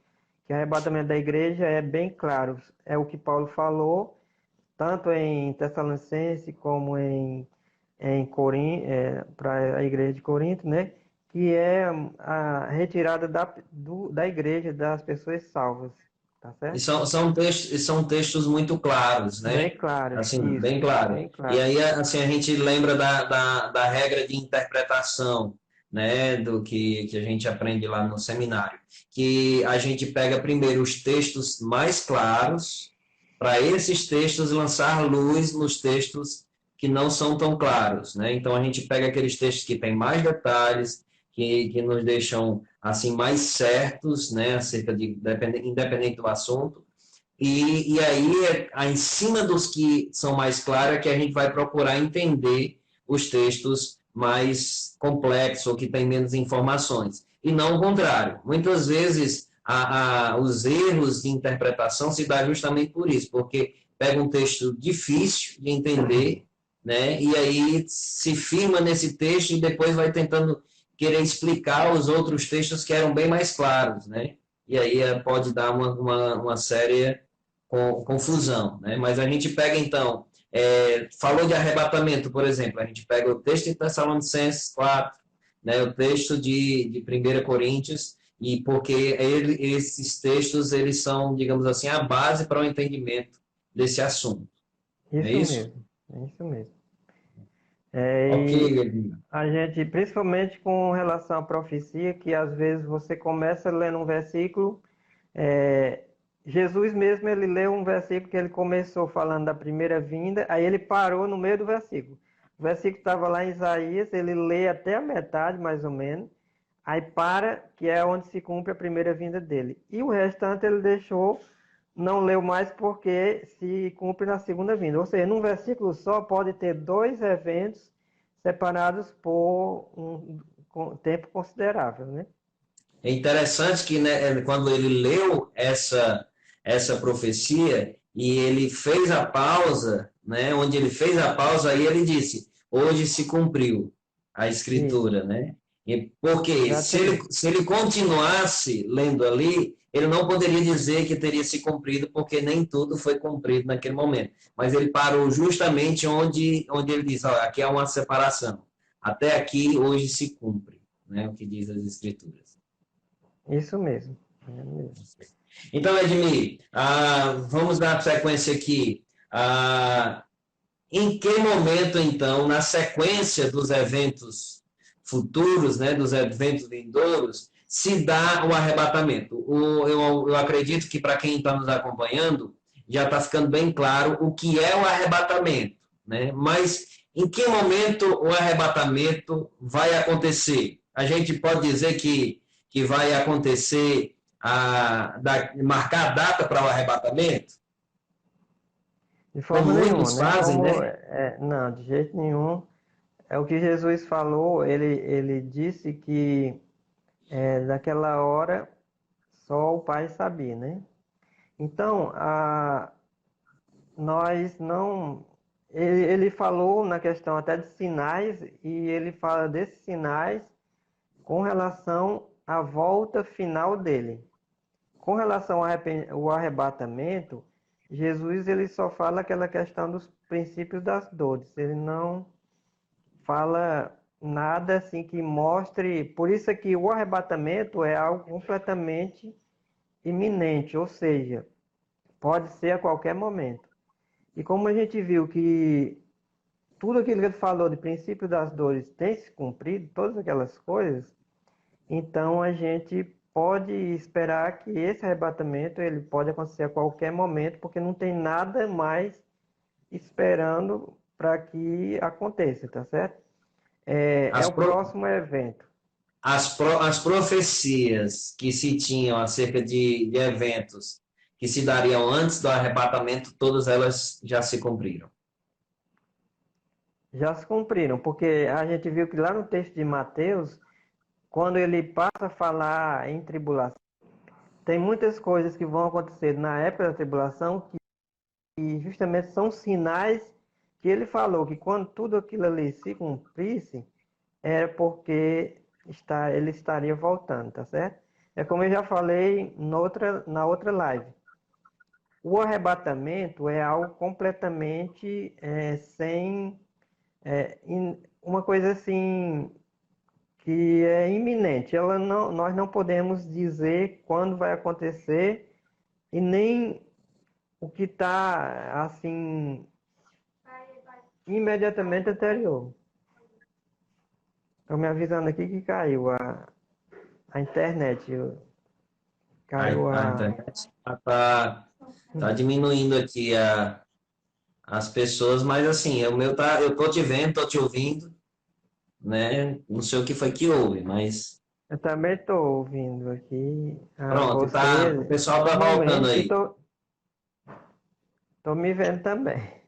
S1: Que arrebatamento da igreja é bem claro, é o que Paulo falou, tanto em Tessalonicense como em Corinto, para a igreja de Corinto, né? Que é a retirada da igreja das pessoas salvas. Tá certo?
S2: E são textos muito claros, né?
S1: Bem claros.
S2: Assim,
S1: isso,
S2: bem claro.
S1: bem claro.
S2: E aí, assim, a gente lembra da regra de interpretação, né? Do que a gente aprende lá no seminário. Que a gente pega primeiro os textos mais claros, para esses textos lançar luz nos textos que não são tão claros, né? Então, a gente pega aqueles textos que têm mais detalhes, que nos deixam assim mais certos, né, acerca independente do assunto, e aí em cima dos que são mais claros é que a gente vai procurar entender os textos mais complexos ou que têm menos informações, e não o contrário. Muitas vezes os erros de interpretação se dão justamente por isso, porque pega um texto difícil de entender né? E aí se firma nesse texto e depois vai tentando querer explicar os outros textos que eram bem mais claros, né? E aí pode dar uma séria confusão, né? Mas a gente pega então, falou de arrebatamento, por exemplo, a gente pega o texto de Tessalonicenses 4, né? O texto de 1 Coríntios, e porque esses textos eles são, digamos assim, a base para o entendimento desse assunto, não é
S1: Isso
S2: isso?
S1: mesmo, é isso mesmo.
S2: Ok,
S1: E
S2: Edmir.
S1: a gente, principalmente com relação à profecia, que às vezes você começa lendo um versículo, é, Jesus mesmo, ele leu um versículo que ele começou falando da primeira vinda, aí ele parou no meio do versículo. O versículo estava lá em Isaías, ele lê até a metade, mais ou menos, aí para, que é onde se cumpre a primeira vinda dele. E o restante ele deixou, não leu mais porque se cumpre na segunda vinda. Ou seja, num versículo só pode ter dois eventos separados por um tempo considerável, né?
S2: É interessante que, né, quando ele leu essa profecia e ele fez a pausa, né, onde ele fez a pausa, aí ele disse: hoje se cumpriu a
S1: Isso,
S2: escritura, né? E porque
S1: exatamente.
S2: se ele continuasse lendo ali, ele não poderia dizer que teria se cumprido, porque nem tudo foi cumprido naquele momento. Mas ele parou justamente onde ele diz: ó, aqui há uma separação. Até aqui hoje se cumpre, né, o que diz as escrituras.
S1: Isso mesmo. É mesmo.
S2: Então, Edmir, vamos dar sequência aqui. Em que momento, então, na sequência dos eventos futuros, né, dos eventos vindouros, se dá o arrebatamento? Eu acredito que para quem está nos acompanhando, já está ficando bem claro o que é o arrebatamento, né? Mas em que momento o arrebatamento vai acontecer? A gente pode dizer que vai acontecer, marcar a data para o arrebatamento,
S1: De
S2: como
S1: forma nenhuma,
S2: muitos
S1: né?
S2: fazem,
S1: Como,
S2: né?
S1: não, de jeito nenhum. É o que Jesus falou, ele disse que naquela hora só o Pai sabia, né? Então, nós não. Ele falou na questão até de sinais, e ele fala desses sinais com relação à volta final dele. Com relação ao arrebatamento, Jesus ele só fala aquela questão dos princípios das dores. Ele não fala nada assim que mostre. Por isso é que o arrebatamento é algo completamente iminente, ou seja, pode ser a qualquer momento. E como a gente viu que tudo aquilo que ele falou de princípio das dores tem se cumprido, todas aquelas coisas, então a gente pode esperar que esse arrebatamento ele pode acontecer a qualquer momento, porque não tem nada mais esperando para que aconteça, tá certo? É
S2: As,
S1: o
S2: pro,
S1: próximo evento.
S2: as profecias que se tinham acerca de eventos que se dariam antes do arrebatamento, todas elas já se cumpriram.
S1: Já se cumpriram, porque a gente viu que lá no texto de Mateus, quando ele passa a falar em tribulação, tem muitas coisas que vão acontecer na época da tribulação que justamente são sinais que ele falou que quando tudo aquilo ali se cumprisse, era porque ele estaria voltando, tá certo? É como eu já falei na outra live. O arrebatamento é algo completamente sem uma coisa assim que é iminente. Nós não podemos dizer quando vai acontecer e nem o que está assim imediatamente anterior. Estão me avisando aqui que caiu a internet. Caiu
S2: A internet tá diminuindo aqui as pessoas, mas assim, o meu tá, eu tô te vendo, tô te ouvindo, né? Não sei o que foi que houve, mas
S1: Eu também estou ouvindo aqui
S2: pronto, tá, o
S1: você
S2: pessoal tá voltando
S1: normalmente e
S2: aí.
S1: estou me vendo também.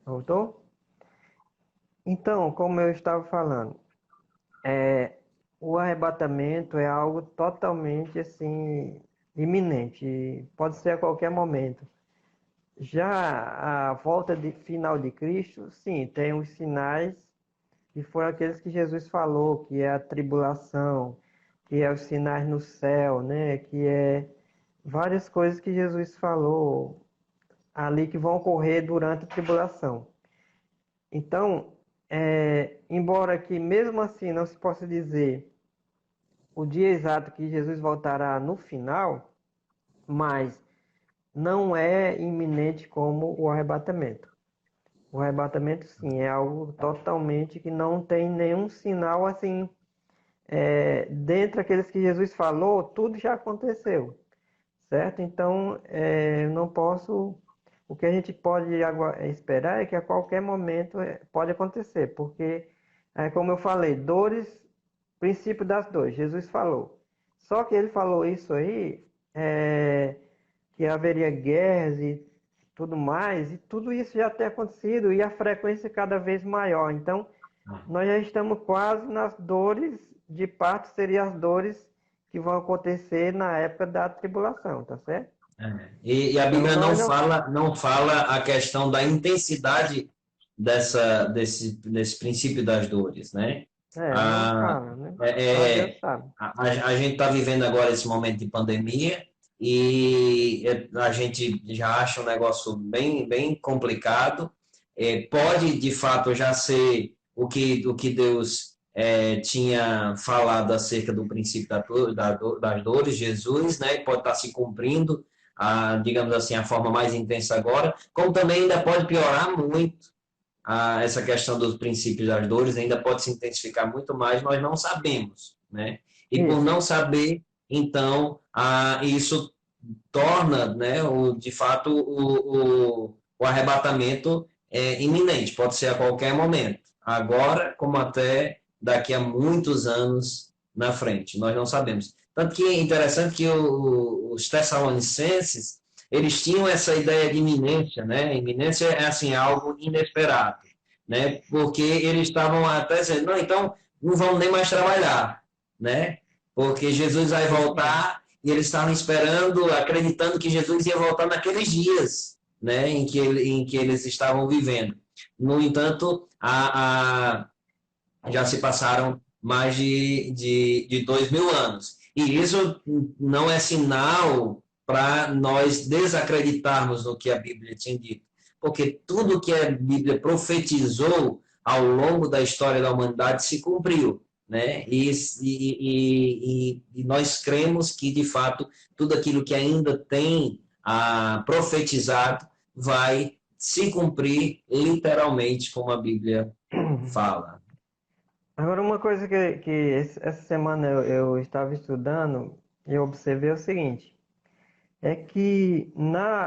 S1: Voltou? Então, como eu estava falando, o arrebatamento é algo totalmente assim iminente. Pode ser a qualquer momento. Já a volta final de Cristo, sim, tem os sinais que foram aqueles que Jesus falou, que é a tribulação, que é os sinais no céu, né? Que é várias coisas que Jesus falou ali que vão ocorrer durante a tribulação. Então, embora que mesmo assim não se possa dizer o dia exato que Jesus voltará no final, mas não é iminente como o arrebatamento. O arrebatamento, sim, é algo totalmente que não tem nenhum sinal assim. Dentre aqueles que Jesus falou, tudo já aconteceu, certo? Então, eu não posso. O que a gente pode esperar é que a qualquer momento pode acontecer, porque, como eu falei, dores, princípio das dores, Jesus falou. Só que ele falou isso aí, que haveria guerras e tudo mais, e tudo isso já tem acontecido e a frequência cada vez maior. Então, nós já estamos quase nas dores de parto, seriam as dores que vão acontecer na época da tribulação, tá certo?
S2: E a
S1: Então,
S2: Bíblia
S1: nós não.
S2: não fala a questão da intensidade desse princípio das dores, né?
S1: Não
S2: A,
S1: fala, né? Só
S2: é,
S1: Deus sabe.
S2: a gente está vivendo agora esse momento de pandemia e a gente já acha um negócio bem complicado. Pode, de fato, já ser o que Deus tinha falado acerca do princípio das dores, Jesus, né? Pode estar se cumprindo, digamos assim, a forma mais intensa agora, como também ainda pode piorar muito essa questão dos princípios das dores, ainda pode se intensificar muito mais, nós não sabemos, né? E por
S1: Isso.
S2: não saber, então, isso torna, né, de fato, o arrebatamento iminente, pode ser a qualquer momento, agora como até daqui a muitos anos na frente, nós não sabemos. Tanto que é interessante que os Tessalonicenses, eles tinham essa ideia de iminência, né? Iminência é assim, algo inesperado, né? Porque eles estavam até dizendo, não, então não vamos nem mais trabalhar, né? Porque Jesus vai
S1: Isso mesmo.
S2: voltar e eles estavam esperando, acreditando que Jesus ia voltar naqueles dias, né, em que eles estavam vivendo. No entanto, já se passaram mais de 2000 anos. E isso não é sinal para nós desacreditarmos no que a Bíblia tinha dito. Porque tudo que a Bíblia profetizou ao longo da história da humanidade se cumpriu. Né? E nós cremos que, de fato, tudo aquilo que ainda tem profetizado vai se cumprir literalmente como a Bíblia fala.
S1: Agora, uma coisa que essa semana eu estava estudando e eu observei é o seguinte, é que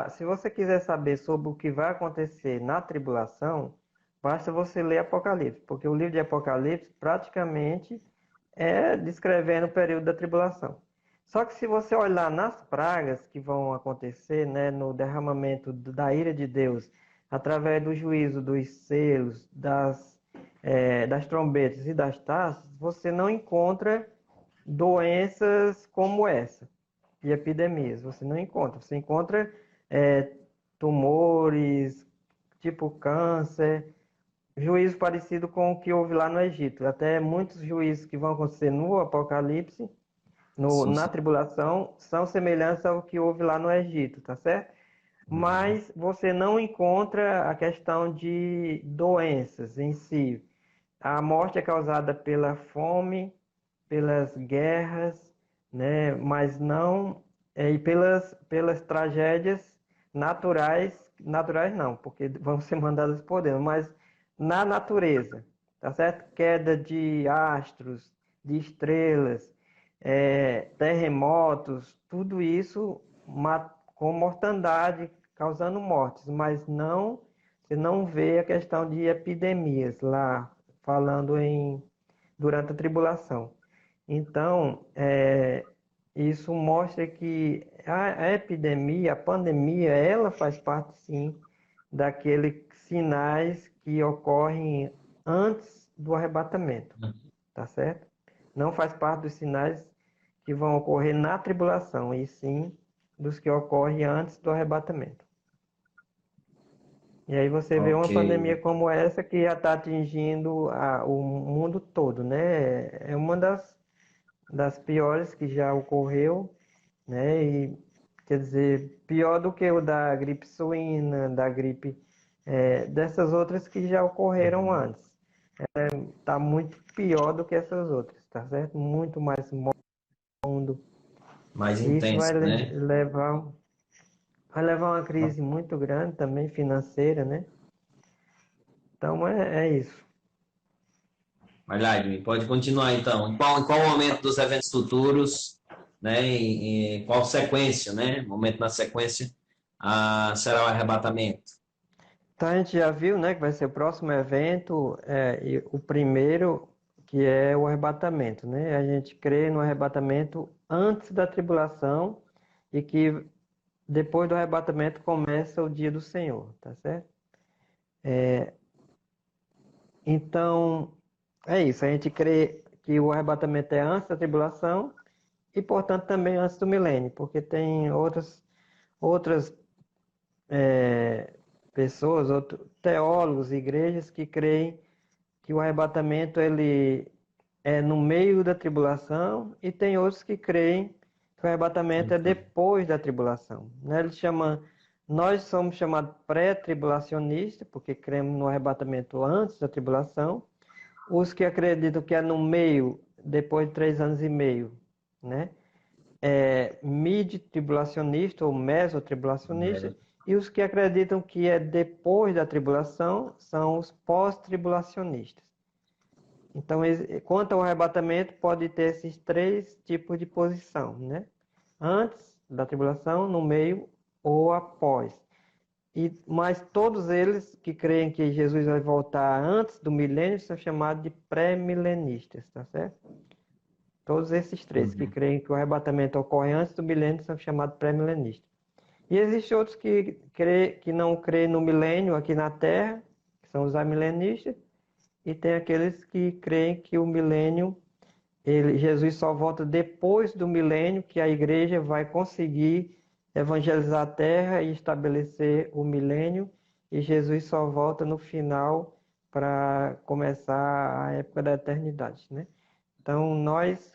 S1: se você quiser saber sobre o que vai acontecer na tribulação, basta você ler Apocalipse, porque o livro de Apocalipse praticamente é descrevendo o período da tribulação. Só que se você olhar nas pragas que vão acontecer, né, no derramamento da ira de Deus, através do juízo dos selos, das trombetas e das taças, você não encontra doenças como essa, e epidemias. Você não encontra. Você encontra é, tumores, tipo câncer, juízo parecido com o que houve lá no Egito. Até muitos juízos que vão acontecer no Apocalipse,
S2: Sim,
S1: na
S2: sim.
S1: tribulação, são semelhantes ao que houve lá no Egito, tá certo? Mas você não encontra a questão de doenças em si. A morte é causada pela fome, pelas guerras, né? Mas não e pelas tragédias naturais não, porque vão ser mandadas por Deus, mas na natureza, tá certo? Queda de astros, de estrelas, terremotos, tudo isso com mortandade, causando mortes, mas não, você não vê a questão de epidemias lá, falando durante a tribulação. Então, isso mostra que a epidemia, a pandemia, ela faz parte sim daqueles sinais que ocorrem antes do arrebatamento, tá certo? Não faz parte dos sinais que vão ocorrer na tribulação, e sim dos que ocorrem antes do arrebatamento. E aí você vê
S2: Ok.
S1: uma pandemia como essa que já está atingindo o mundo todo, né? É uma das piores que já ocorreu, né? E quer dizer, pior do que o da gripe suína, da gripe, dessas outras que já ocorreram
S2: Uhum.
S1: antes. Tá muito pior do que essas outras, tá certo? Muito mais mundo.
S2: Mais
S1: E isso
S2: intensa, né?
S1: vai levar uma crise muito grande também financeira, né? Então é isso.
S2: Mas, Laine, pode continuar então. Em qual momento dos eventos futuros, né? Em qual sequência, né? Momento na sequência, será o arrebatamento.
S1: Então a gente já viu, né, que vai ser o próximo evento, e o primeiro, que é o arrebatamento, né? A gente crê no arrebatamento antes da tribulação e que depois do arrebatamento começa o dia do Senhor, tá certo? Então, é isso. A gente crê que o arrebatamento é antes da tribulação e, portanto, também antes do milênio, porque tem outras pessoas, outros teólogos, igrejas que creem que o arrebatamento ele é no meio da tribulação e tem outros que creem que o arrebatamento é depois da tribulação, né? Nós somos chamados pré-tribulacionistas porque cremos no arrebatamento antes da tribulação. Os que acreditam que é no meio, depois de 3 anos e meio, né? Mid-tribulacionista ou mesotribulacionista, e os que acreditam que é depois da tribulação são os pós-tribulacionistas. Então, quanto ao arrebatamento, pode ter esses três tipos de posição, né? Antes da tribulação, no meio ou após. Mas todos eles que creem que Jesus vai voltar antes do milênio são chamados de pré-milenistas, tá certo? Todos esses três que
S2: Uhum.
S1: creem que o arrebatamento ocorre antes do milênio são chamados pré-milenistas. E existem outros que não creem no milênio aqui na Terra, que são os amilenistas, e tem aqueles que creem que o milênio, Jesus só volta depois do milênio, que a igreja vai conseguir evangelizar a Terra e estabelecer o milênio, e Jesus só volta no final para começar a época da eternidade, né? Então, nós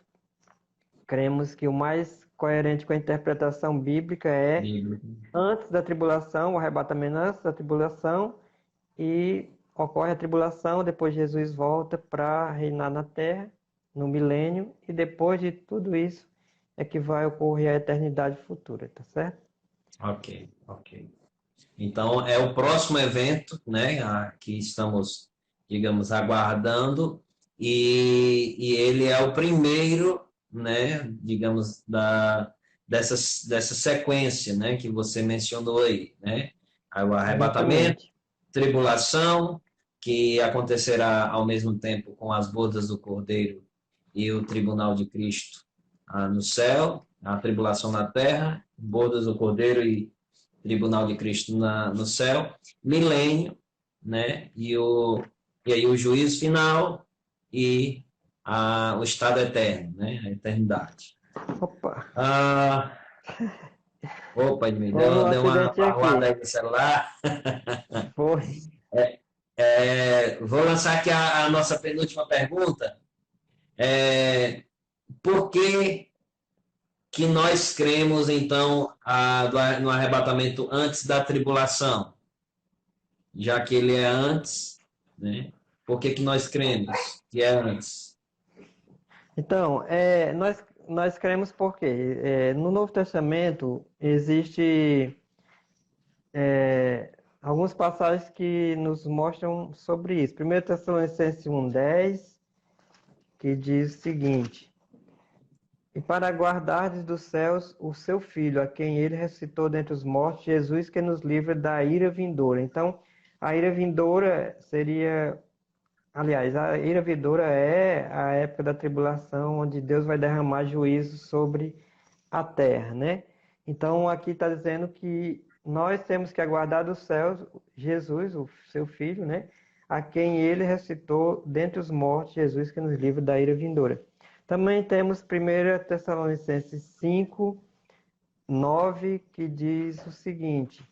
S1: cremos que o mais coerente com a interpretação bíblica é
S2: Bíblico.
S1: antes da tribulação, o arrebatamento antes da tribulação, e ocorre a tribulação, depois Jesus volta para reinar na terra, no milênio, e depois de tudo isso é que vai ocorrer a eternidade futura, tá certo?
S2: Ok, ok. Então, é o próximo evento, né, que estamos, digamos, aguardando, e ele é o primeiro, né, digamos, dessa sequência, né, que você mencionou aí, né? Aí o arrebatamento,
S1: Exatamente.
S2: tribulação, que acontecerá ao mesmo tempo com as bodas do Cordeiro e o tribunal de Cristo no céu, a tribulação na terra, bodas do Cordeiro e tribunal de Cristo no céu, milênio, né? E aí o juízo final e o estado eterno, né? A eternidade.
S1: Opa,
S2: Ah, opa, Edmir,
S1: houve um
S2: deu uma
S1: acidente
S2: barroada
S1: aqui.
S2: aí no celular.
S1: Foi.
S2: Vou lançar aqui a nossa penúltima pergunta. Por que nós cremos, então, no arrebatamento antes da tribulação? Já que ele é antes, né? Por que nós cremos que é antes?
S1: Então, nós cremos porque no Novo Testamento existe algumas passagens que nos mostram sobre isso. 1 Tessalonicenses 1,10, que diz o seguinte: E para guardardes dos céus o seu Filho, a quem ele ressuscitou dentre os mortos, Jesus, que nos livra da ira vindoura. Então, a ira vindoura seria. Aliás, a ira vindoura é a época da tribulação, onde Deus vai derramar juízo sobre a terra, né? Então, aqui está dizendo que nós temos que aguardar dos céus Jesus, o seu Filho, né? A quem ele ressuscitou dentre os mortos, Jesus, que nos livra da ira vindoura. Também temos 1 Tessalonicenses 5, 9, que diz o seguinte: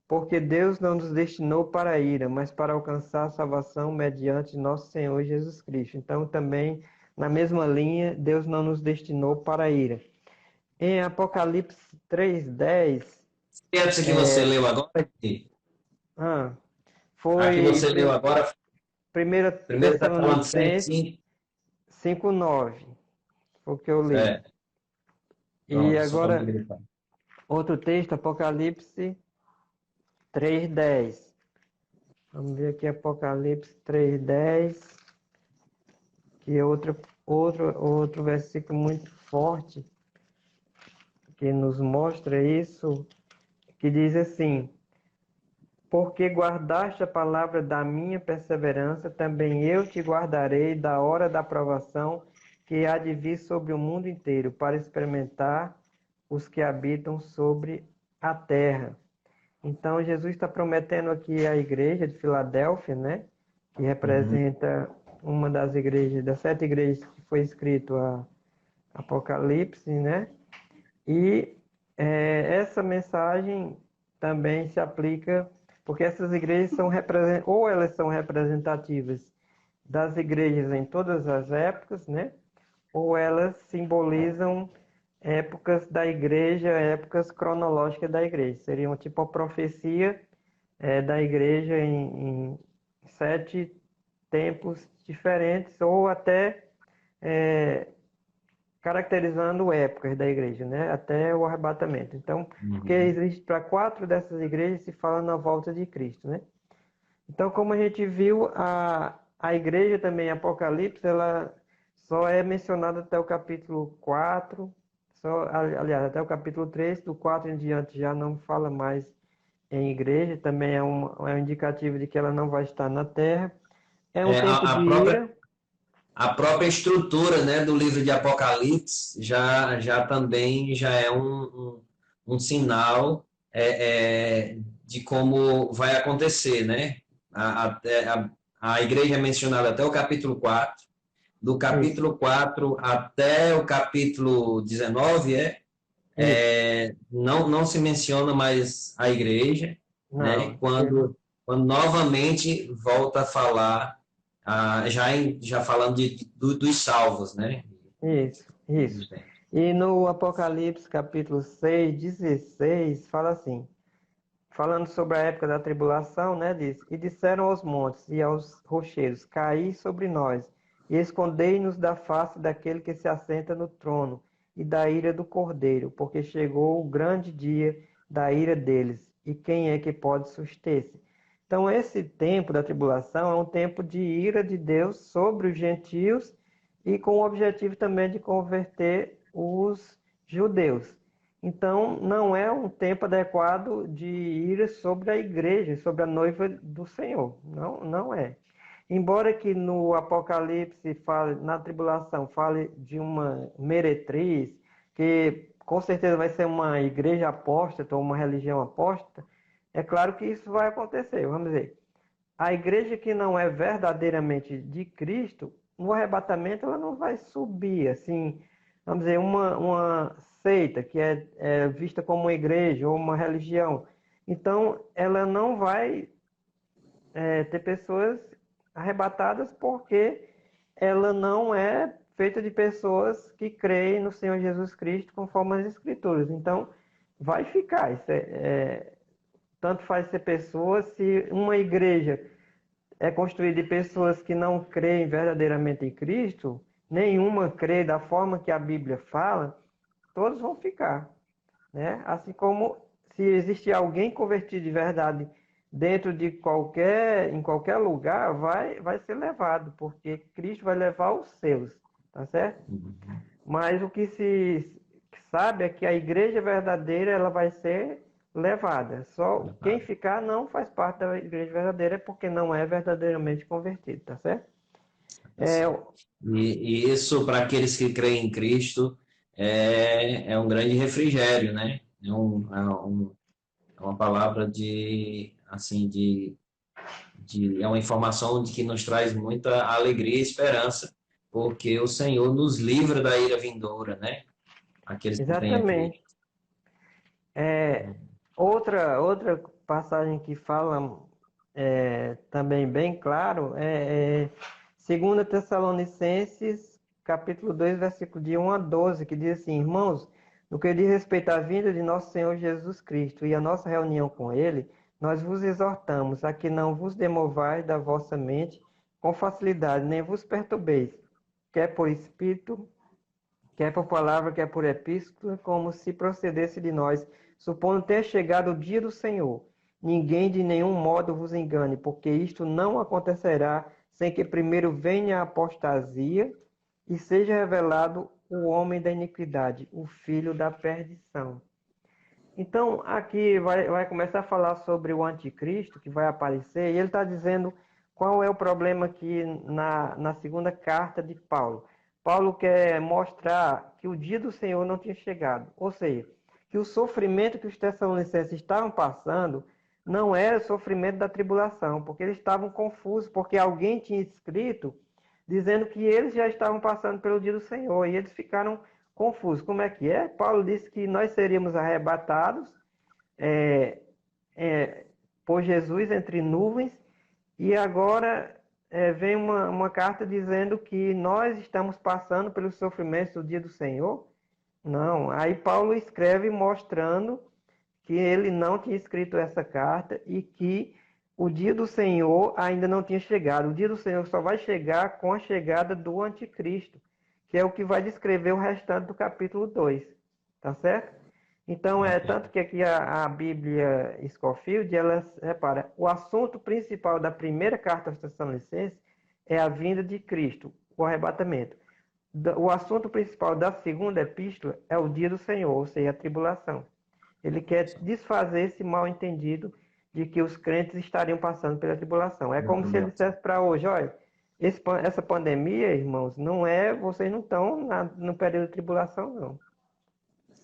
S1: porque Deus não nos destinou para a ira, mas para alcançar a salvação mediante nosso Senhor Jesus Cristo. Então, também, na mesma linha, Deus não nos destinou para a ira. Em Apocalipse 3:10,
S2: Essa que você leu agora,
S1: ah,
S2: a que
S1: foi
S2: você leu agora,
S1: 1
S2: primeiro está falando
S1: Tessalonicenses 5:9, foi o que eu li.
S2: certo,
S1: E
S2: pronto, só para
S1: agora,
S2: me grifar.
S1: outro texto, Apocalipse 3:10. Vamos ver aqui Apocalipse 3:10, que é outro versículo muito forte que nos mostra isso, que diz assim: porque guardaste a palavra da minha perseverança, também eu te guardarei da hora da provação que há de vir sobre o mundo inteiro, para experimentar os que habitam sobre a terra. Então, Jesus está prometendo aqui à igreja de Filadélfia, né? Que
S2: Uhum.
S1: representa uma das igrejas, das 7 igrejas que foi escrito a Apocalipse, né? E essa mensagem também se aplica, porque essas igrejas são ou elas são representativas das igrejas em todas as épocas, né? Ou elas simbolizam épocas da igreja, épocas cronológicas da igreja. Seriam tipo a profecia da igreja em 7 tempos diferentes, ou até é, caracterizando épocas da igreja, né? Até o arrebatamento. Então, porque
S2: Uhum.
S1: existe para 4 dessas igrejas se fala na volta de Cristo, né? Então, como a gente viu, a igreja também, Apocalipse, ela só é mencionada até o capítulo 4, aliás, até o capítulo 3, do 4 em diante já não fala mais em igreja, também é um indicativo de que ela não vai estar na terra. É um
S2: É,
S1: tempo de
S2: a própria
S1: ira.
S2: A própria estrutura, né, do livro de Apocalipse já também já é um sinal de como vai acontecer, né? A igreja é mencionada até o capítulo 4, do
S1: Isso,
S2: capítulo 4 até o capítulo 19
S1: isso.
S2: não se menciona mais a igreja, né?
S1: Não,
S2: Quando novamente volta a falar, já falando dos salvos, né?
S1: isso. E no Apocalipse capítulo 6:16 fala assim, falando sobre a época da tribulação, né, diz: e disseram aos montes e aos rochedos: caí sobre nós, e escondei-nos da face daquele que se assenta no trono, e da ira do Cordeiro, porque chegou o grande dia da ira deles, e quem é que pode suster-se? Então, esse tempo da tribulação é um tempo de ira de Deus sobre os gentios, e com o objetivo também de converter os judeus. Então, não é um tempo adequado de ira sobre a igreja, sobre a noiva do Senhor. Não, não é. Embora que no Apocalipse fale, na tribulação, fale de uma meretriz, que com certeza vai ser uma igreja apóstata ou uma religião apóstata, é claro que isso vai acontecer. Vamos dizer, a igreja que não é verdadeiramente de Cristo, no arrebatamento ela não vai subir, assim, vamos dizer, uma seita que é vista como uma igreja ou uma religião. Então, ela não vai ter pessoas arrebatadas porque ela não é feita de pessoas que creem no Senhor Jesus Cristo conforme as Escrituras. Então, vai ficar. Tanto faz ser pessoas, se uma igreja é construída de pessoas que não creem verdadeiramente em Cristo, nenhuma crê da forma que a Bíblia fala, todos vão ficar, né? Assim como se existir alguém convertido de verdade dentro de em qualquer lugar, vai ser levado, porque Cristo vai levar os seus, tá certo? Mas o que se sabe é que a igreja verdadeira ela vai ser levada. Só quem ficar não faz parte da igreja verdadeira porque não é verdadeiramente convertido, tá certo?
S2: Tá certo. E isso, para aqueles que creem em Cristo, é um grande refrigério, né? É uma palavra assim, é uma informação de que nos traz muita alegria e esperança, porque o Senhor nos livra da ira vindoura, né? Aqueles que têm a Cristo.
S1: Exatamente. É, outra passagem que fala também bem claro é 2 Tessalonicenses, capítulo 2, versículo de 1 a 12, que diz assim: Irmãos, no que diz respeito à vinda de nosso Senhor Jesus Cristo e à nossa reunião com Ele, nós vos exortamos a que não vos demovais da vossa mente com facilidade, nem vos perturbeis, quer por espírito, quer por palavra, quer por epístola, como se procedesse de nós, supondo ter chegado o dia do Senhor. Ninguém de nenhum modo vos engane, porque isto não acontecerá sem que primeiro venha a apostasia e seja revelado o homem da iniquidade, o filho da perdição. Então, aqui vai começar a falar sobre o anticristo que vai aparecer, e ele está dizendo qual é o problema aqui na segunda carta de Paulo. Paulo quer mostrar que o dia do Senhor não tinha chegado, ou seja, que o sofrimento que os tessalonicenses estavam passando não era o sofrimento da tribulação, porque eles estavam confusos, porque alguém tinha escrito dizendo que eles já estavam passando pelo dia do Senhor, e eles ficaram confusos. Como é que é? Paulo disse que nós seríamos arrebatados é, por Jesus entre nuvens, e agora vem uma carta dizendo que nós estamos passando pelos sofrimentos do dia do Senhor. Não, aí Paulo escreve mostrando que ele não tinha escrito essa carta e que o dia do Senhor ainda não tinha chegado. O dia do Senhor só vai chegar com a chegada do anticristo, que é o que vai descrever o restante do capítulo 2. Tá certo? Então, tanto que aqui a Bíblia Scofield, ela repara, o assunto principal da primeira carta aos Tessalonicenses é a vinda de Cristo, o arrebatamento. O assunto principal da segunda epístola é o dia do Senhor, ou seja, a tribulação. Ele quer desfazer esse mal-entendido de que os crentes estariam passando pela tribulação. É como se ele dissesse para hoje, olha, essa pandemia, irmãos, vocês não estão no período de tribulação, não.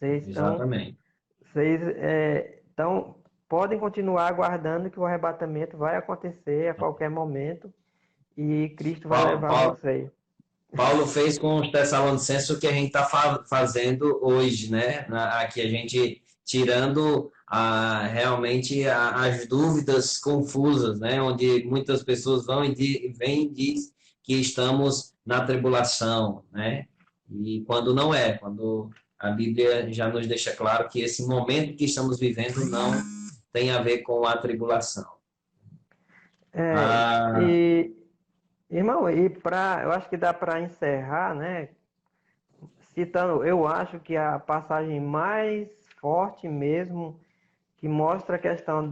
S2: Exatamente.
S1: Vocês podem continuar aguardando que o arrebatamento vai acontecer a qualquer momento e Cristo vai levar vocês.
S2: Paulo fez com os Tessalonicenses o que a gente está fazendo hoje, né? Aqui a gente tirando realmente as dúvidas confusas, né? Onde muitas pessoas vão e vêm e diz que estamos na tribulação, né? E quando não é, quando a Bíblia já nos deixa claro que esse momento que estamos vivendo não tem a ver com a tribulação.
S1: Irmão, eu acho que dá para encerrar, né? Citando, eu acho que a passagem mais forte mesmo, que mostra a questão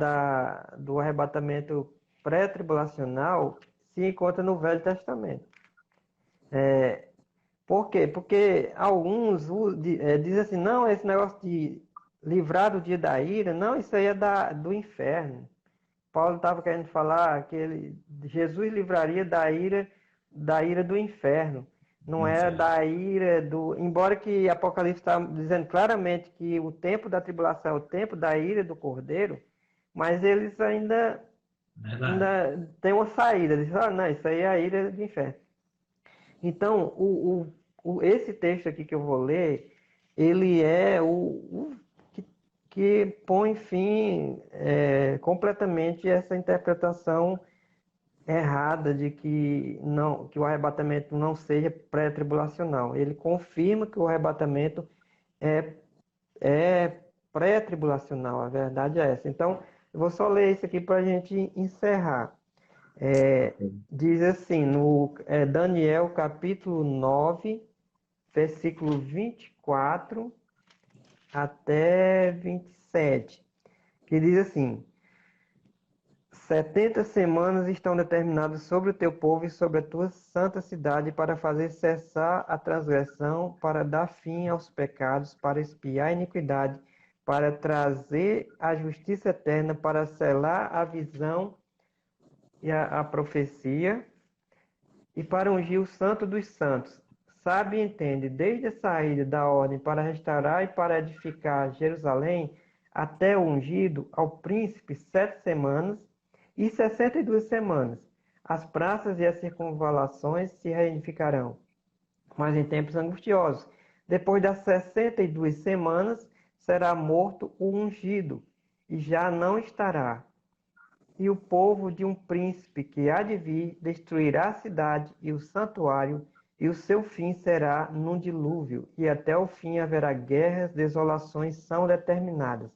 S1: do arrebatamento pré-tribulacional, se encontra no Velho Testamento. Por quê? Porque alguns dizem assim, não, esse negócio de livrar do dia da ira, não, isso aí é do inferno. Paulo estava querendo falar que Jesus livraria da ira do inferno. Não era da ira do... Embora que Apocalipse está dizendo claramente que o tempo da tribulação é o tempo da ira do Cordeiro, mas eles ainda têm uma saída. Eles dizem, não, isso aí é a ira do inferno. Então, esse texto aqui que eu vou ler, ele é o que põe fim completamente essa interpretação errada de que o arrebatamento não seja pré-tribulacional. Ele confirma que o arrebatamento é pré-tribulacional, a verdade é essa. Então, eu vou só ler isso aqui para a gente encerrar. Diz assim, no Daniel capítulo 9, versículo 24 até 27, que diz assim: 70 semanas estão determinadas sobre o teu povo e sobre a tua santa cidade para fazer cessar a transgressão, para dar fim aos pecados, para expiar a iniquidade, para trazer a justiça eterna, para selar a visão e a profecia, e para ungir o santo dos santos. Sabe e entende, desde a saída da ordem para restaurar e para edificar Jerusalém, até o ungido, ao príncipe 7 semanas e 62 semanas. As praças e as circunvalações se reedificarão, mas em tempos angustiosos. Depois das 62 semanas, será morto o ungido, e já não estará. E o povo de um príncipe que há de vir destruirá a cidade e o santuário, e o seu fim será num dilúvio, e até o fim haverá guerras, desolações são determinadas.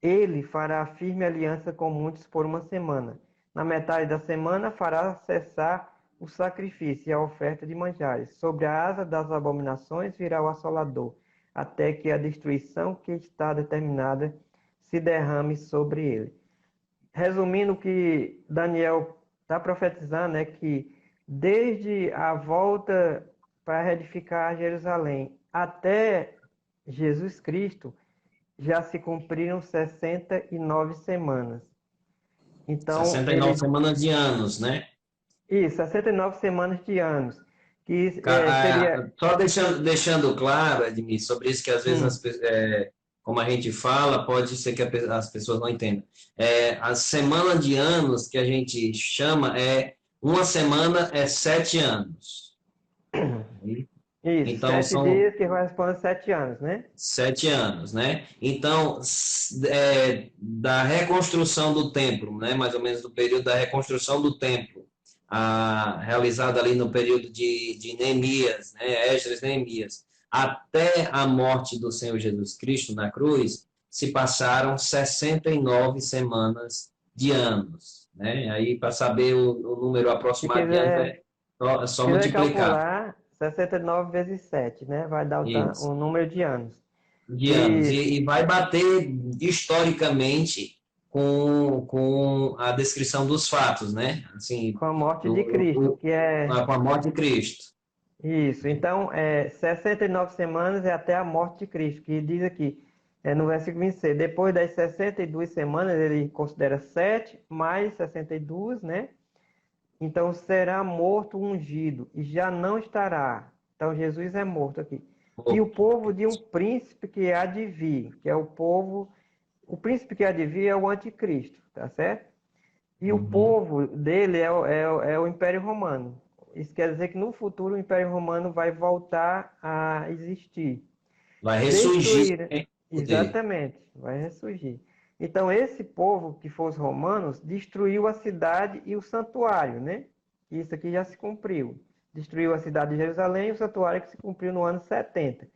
S1: Ele fará firme aliança com muitos por uma semana. Na metade da semana fará cessar o sacrifício e a oferta de manjares. Sobre a asa das abominações virá o assolador, até que a destruição que está determinada se derrame sobre ele. Resumindo o que Daniel está profetizando, é que desde a volta para reedificar Jerusalém até Jesus Cristo, já se cumpriram 69 semanas. Então,
S2: 69 semanas de anos, né?
S1: isso, 69 semanas de anos, que seria...
S2: Só deixando claro, Edmir, sobre isso que às vezes, como a gente fala, pode ser que as pessoas não entendam. A semana de anos que a gente chama uma semana é 7 anos.
S1: Isso,
S2: Então,
S1: 7 dias que correspondem a 7 anos, né?
S2: 7 anos, né? Então, da reconstrução do templo, né? Mais ou menos do período da reconstrução do templo, realizada ali no período de Neemias, né? Esdras, Neemias, até a morte do Senhor Jesus Cristo na cruz, se passaram 69 semanas de anos, né? Aí, para saber o número
S1: Se
S2: aproximado de anos,
S1: quiser,
S2: só
S1: quiser
S2: multiplicar.
S1: calcular, 69 vezes 7, né? Vai dar
S2: Isso.
S1: o número de anos.
S2: De anos.
S1: E
S2: E vai bater historicamente com a descrição dos fatos, né? Assim,
S1: com a morte de Cristo, que é...
S2: com a morte de Cristo.
S1: Isso, então, 69 semanas é até a morte de Cristo, que diz aqui, no versículo 26, depois das 62 semanas, ele considera 7 mais 62, né? Então, será morto o ungido, e já não estará. Então, Jesus é morto aqui. E o povo de um príncipe que há de vir, que é o príncipe que há de vir é o anticristo, tá certo? E o povo dele é o Império Romano. Isso quer dizer que no futuro o Império Romano vai voltar a existir.
S2: Vai ressurgir
S1: Destruir,
S2: em poder.
S1: exatamente, vai ressurgir. Então, esse povo, que foram os romanos, destruiu a cidade e o santuário, né? Isso aqui já se cumpriu. Destruiu a cidade de Jerusalém e o santuário que se cumpriu no ano 70.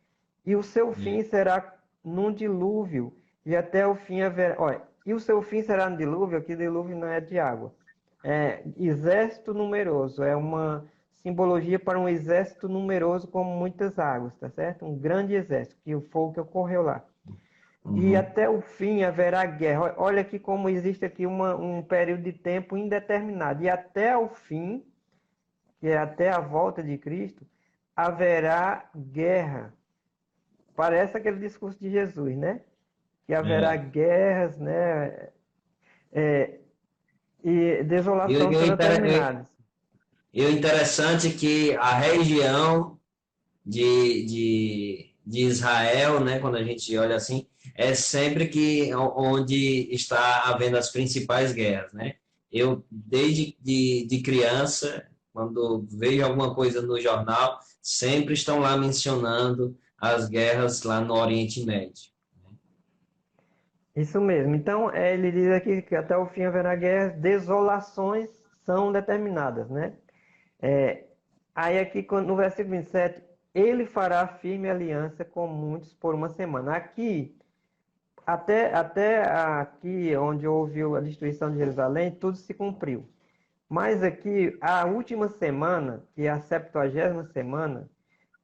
S1: E o seu fim será num dilúvio, e até o fim haverá... Olha, e o seu fim será no dilúvio, aqui dilúvio não é de água. É exército numeroso, é uma simbologia para um exército numeroso como muitas águas, tá certo? Um grande exército, que foi o que ocorreu lá. E até o fim haverá guerra. Olha aqui como existe aqui um período de tempo indeterminado. E até o fim, que é até a volta de Cristo, haverá guerra. Parece aquele discurso de Jesus, né? Que haverá guerras, né? E
S2: E
S1: desolação são determinadas.
S2: o interessante é que a região de Israel, né, quando a gente olha assim, é sempre onde está havendo as principais guerras, né? Eu, desde de criança, quando vejo alguma coisa no jornal, sempre estão lá mencionando as guerras lá no Oriente Médio.
S1: Isso mesmo. Então, ele diz aqui que até o fim haverá guerras, desolações são determinadas, né? É, aí aqui no versículo 27, ele fará firme aliança com muitos por uma semana. Aqui, até aqui onde houve a destruição de Jerusalém, tudo se cumpriu. Mas aqui, a última semana, que é a 70ª semana,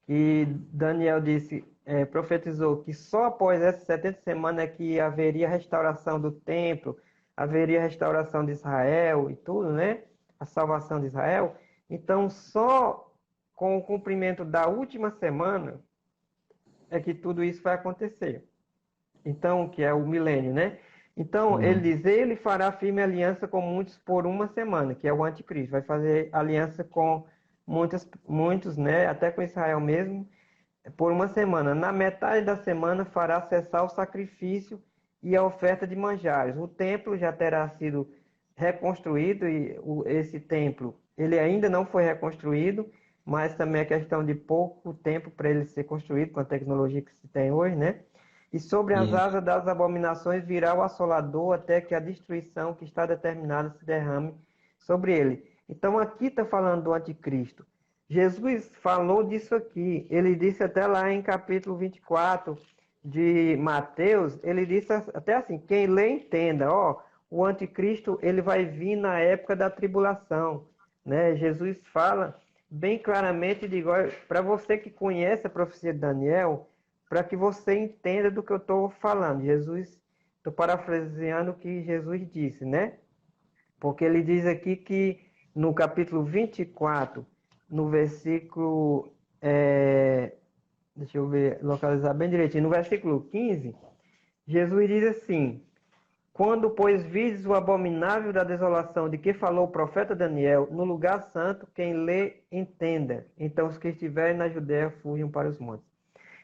S1: que Daniel disse, profetizou que só após essa 70 semanas é que haveria restauração do templo, haveria restauração de Israel e tudo, né? A salvação de Israel. Então, só com o cumprimento da última semana é que tudo isso vai acontecer. Então, que é o milênio, né? Então, ele diz, ele fará firme aliança com muitos por uma semana, que é o anticristo. Vai fazer aliança com muitos, né? Até com Israel mesmo, por uma semana. Na metade da semana fará cessar o sacrifício e a oferta de manjares. O templo já terá sido reconstruído e esse templo, ele ainda não foi reconstruído, mas também é questão de pouco tempo para ele ser construído com a tecnologia que se tem hoje, né? E sobre as
S2: Isso.
S1: asas das abominações virá o assolador até que a destruição que está determinada se derrame sobre ele. Então aqui está falando do anticristo. Jesus falou disso aqui. Ele disse até lá em capítulo 24 de Mateus, ele disse até assim, quem lê entenda, ó, o anticristo ele vai vir na época da tribulação, né? Jesus fala bem claramente, digo, para você que conhece a profecia de Daniel, para que você entenda do que eu estou falando. Jesus, estou parafraseando o que Jesus disse, né? Porque ele diz aqui que no capítulo 24, no versículo, deixa eu ver, localizar bem direitinho, no versículo 15, Jesus diz assim: quando, pois, vides o abominável da desolação de que falou o profeta Daniel, no lugar santo, quem lê, entenda. Então os que estiverem na Judéia fujam para os montes.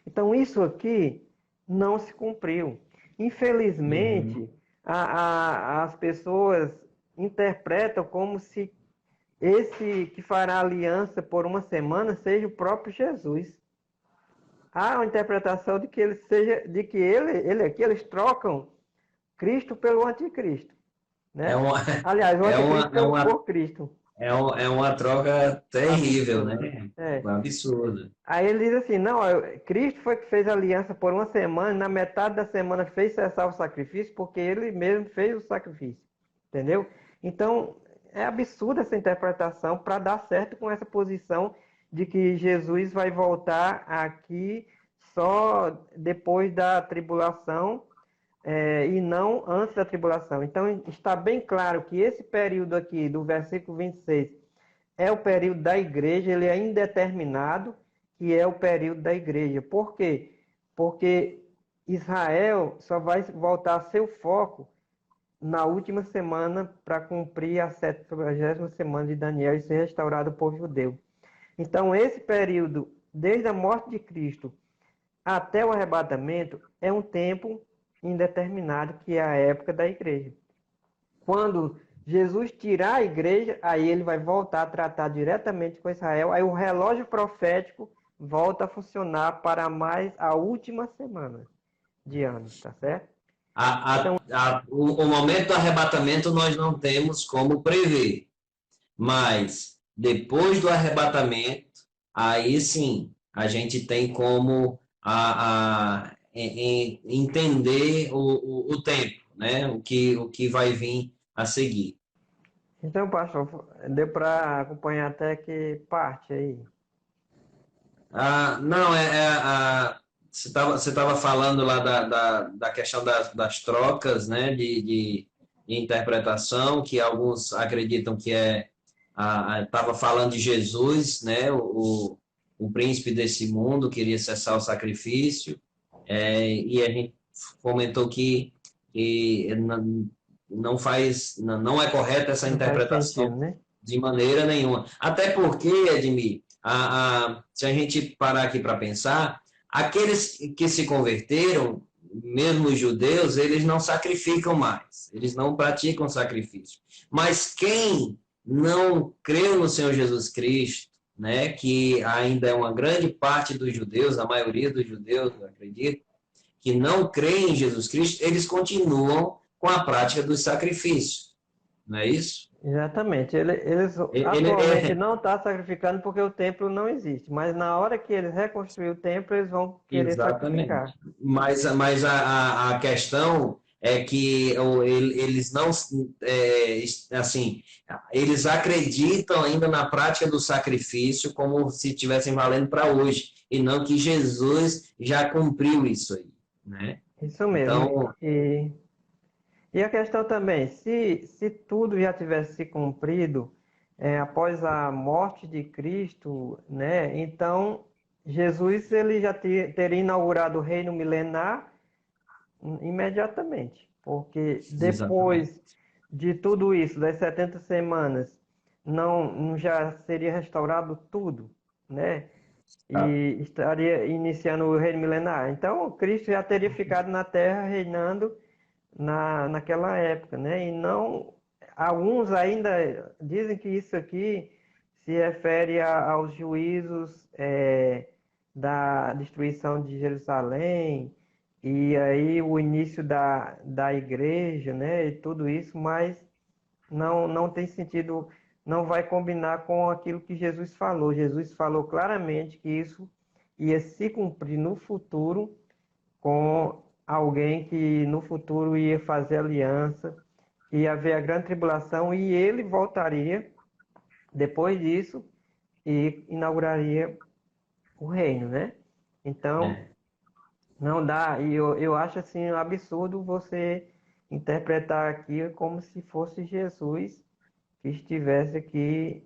S1: Então isso aqui não se cumpriu.
S2: Uhum.
S1: Infelizmente, as pessoas interpretam como se esse que fará aliança por uma semana seja o próprio Jesus. Há uma interpretação de que ele seja, de que ele aqui eles trocam Cristo pelo anticristo,
S2: É
S1: né?
S2: uma,
S1: Aliás, o
S2: é uma,
S1: anticristo
S2: é uma,
S1: por Cristo.
S2: é uma troca terrível,
S1: Absurdo.
S2: né?
S1: É.
S2: Um absurdo.
S1: Aí ele diz assim, não, Cristo foi que fez aliança por uma semana, e na metade da semana fez cessar o sacrifício, porque ele mesmo fez o sacrifício. Entendeu? Então, é absurda essa interpretação para dar certo com essa posição de que Jesus vai voltar aqui só depois da tribulação, e não antes da tribulação. Então, está bem claro que esse período aqui, do versículo 26, é o período da igreja, ele é indeterminado, que é o período da igreja. Por quê? Porque Israel só vai voltar a seu foco na última semana para cumprir a 70ª semana de Daniel e ser restaurado o povo judeu. Então, esse período, desde a morte de Cristo até o arrebatamento, é um tempo indeterminado, que é a época da igreja. Quando Jesus tirar a igreja, aí ele vai voltar a tratar diretamente com Israel, aí o relógio profético volta a funcionar para mais a última semana de ano, tá certo? Então,
S2: O momento do arrebatamento nós não temos como prever, mas depois do arrebatamento, aí sim a gente tem como entender o tempo, né? O que vai vir a seguir.
S1: então, pastor, deu para acompanhar até que parte aí?
S2: Não, você estava falando lá da questão das trocas, né, de interpretação, que alguns acreditam que estava falando de Jesus, né, o príncipe desse mundo, queria cessar o sacrifício, e a gente comentou que não faz, não é correta essa
S1: Não faz sentido,
S2: interpretação
S1: né?
S2: de maneira nenhuma. Até porque, Edmir, se a gente parar aqui para pensar, aqueles que se converteram, mesmo os judeus, eles não sacrificam mais, eles não praticam sacrifício. Mas quem não creu no Senhor Jesus Cristo, né, que ainda é uma grande parte dos judeus, a maioria dos judeus, eu acredito, que não creem em Jesus Cristo, eles continuam com a prática dos sacrifícios, não é isso?
S1: Exatamente. Eles
S2: Ele
S1: atualmente
S2: é,
S1: não estão sacrificando porque o templo não existe, mas na hora que eles reconstruir o templo, eles vão querer sacrificar.
S2: exatamente. Mas a questão é que eles não, assim, eles acreditam ainda na prática do sacrifício como se estivessem valendo para hoje, e não que Jesus já cumpriu isso aí, né?
S1: Isso mesmo.
S2: Então,
S1: E a questão também, se tudo já tivesse se cumprido, após a morte de Cristo, né? Então Jesus ele já teria inaugurado o reino milenar imediatamente, porque
S2: exatamente.
S1: depois de tudo isso, das 70 semanas, não já seria restaurado tudo, né? E estaria iniciando o reino milenar. Então, Cristo já teria ficado na terra reinando naquela época, né? E não, alguns ainda dizem que isso aqui se refere aos juízos, da destruição de Jerusalém e aí o início da igreja, né, e tudo isso, mas não tem sentido, não vai combinar com aquilo que Jesus falou. Jesus falou claramente que isso ia se cumprir no futuro com alguém que no futuro ia fazer aliança, ia haver a grande tribulação e ele voltaria depois disso e inauguraria o reino, né? Então,
S2: É.
S1: não dá, e eu acho assim um absurdo você interpretar aqui como se fosse Jesus que estivesse aqui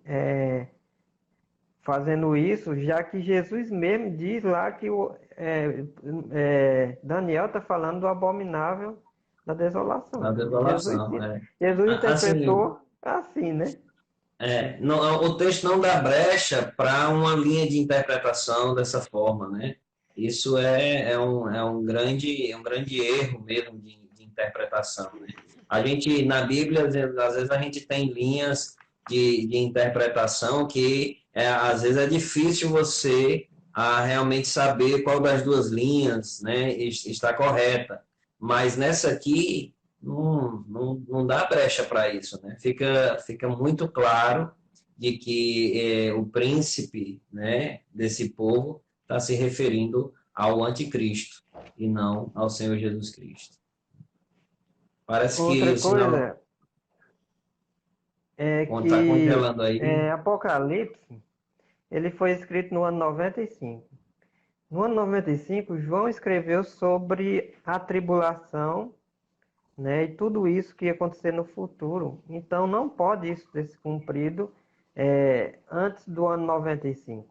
S1: fazendo isso, já que Jesus mesmo diz lá que Daniel está falando do abominável da
S2: Na
S1: desolação. Jesus,
S2: desolação, é.
S1: Jesus
S2: Assim,
S1: interpretou assim, né?
S2: não, o texto não dá brecha para uma linha de interpretação dessa forma, né? Isso é um grande erro mesmo de interpretação, né? A gente, na Bíblia, às vezes a gente tem linhas de interpretação que, às vezes, é difícil você realmente saber qual das duas linhas, né, está correta. Mas nessa aqui, não dá brecha para isso, né? Fica muito claro de que o príncipe, né, desse povo está se referindo ao anticristo e não ao Senhor Jesus Cristo. Parece que
S1: Outra
S2: o sinal
S1: coisa é
S2: está
S1: que
S2: congelando aí.
S1: Apocalipse, ele foi escrito no ano 95. No ano 95, João escreveu sobre a tribulação, né, e tudo isso que ia acontecer no futuro. Então, não pode isso ter se cumprido antes do ano 95,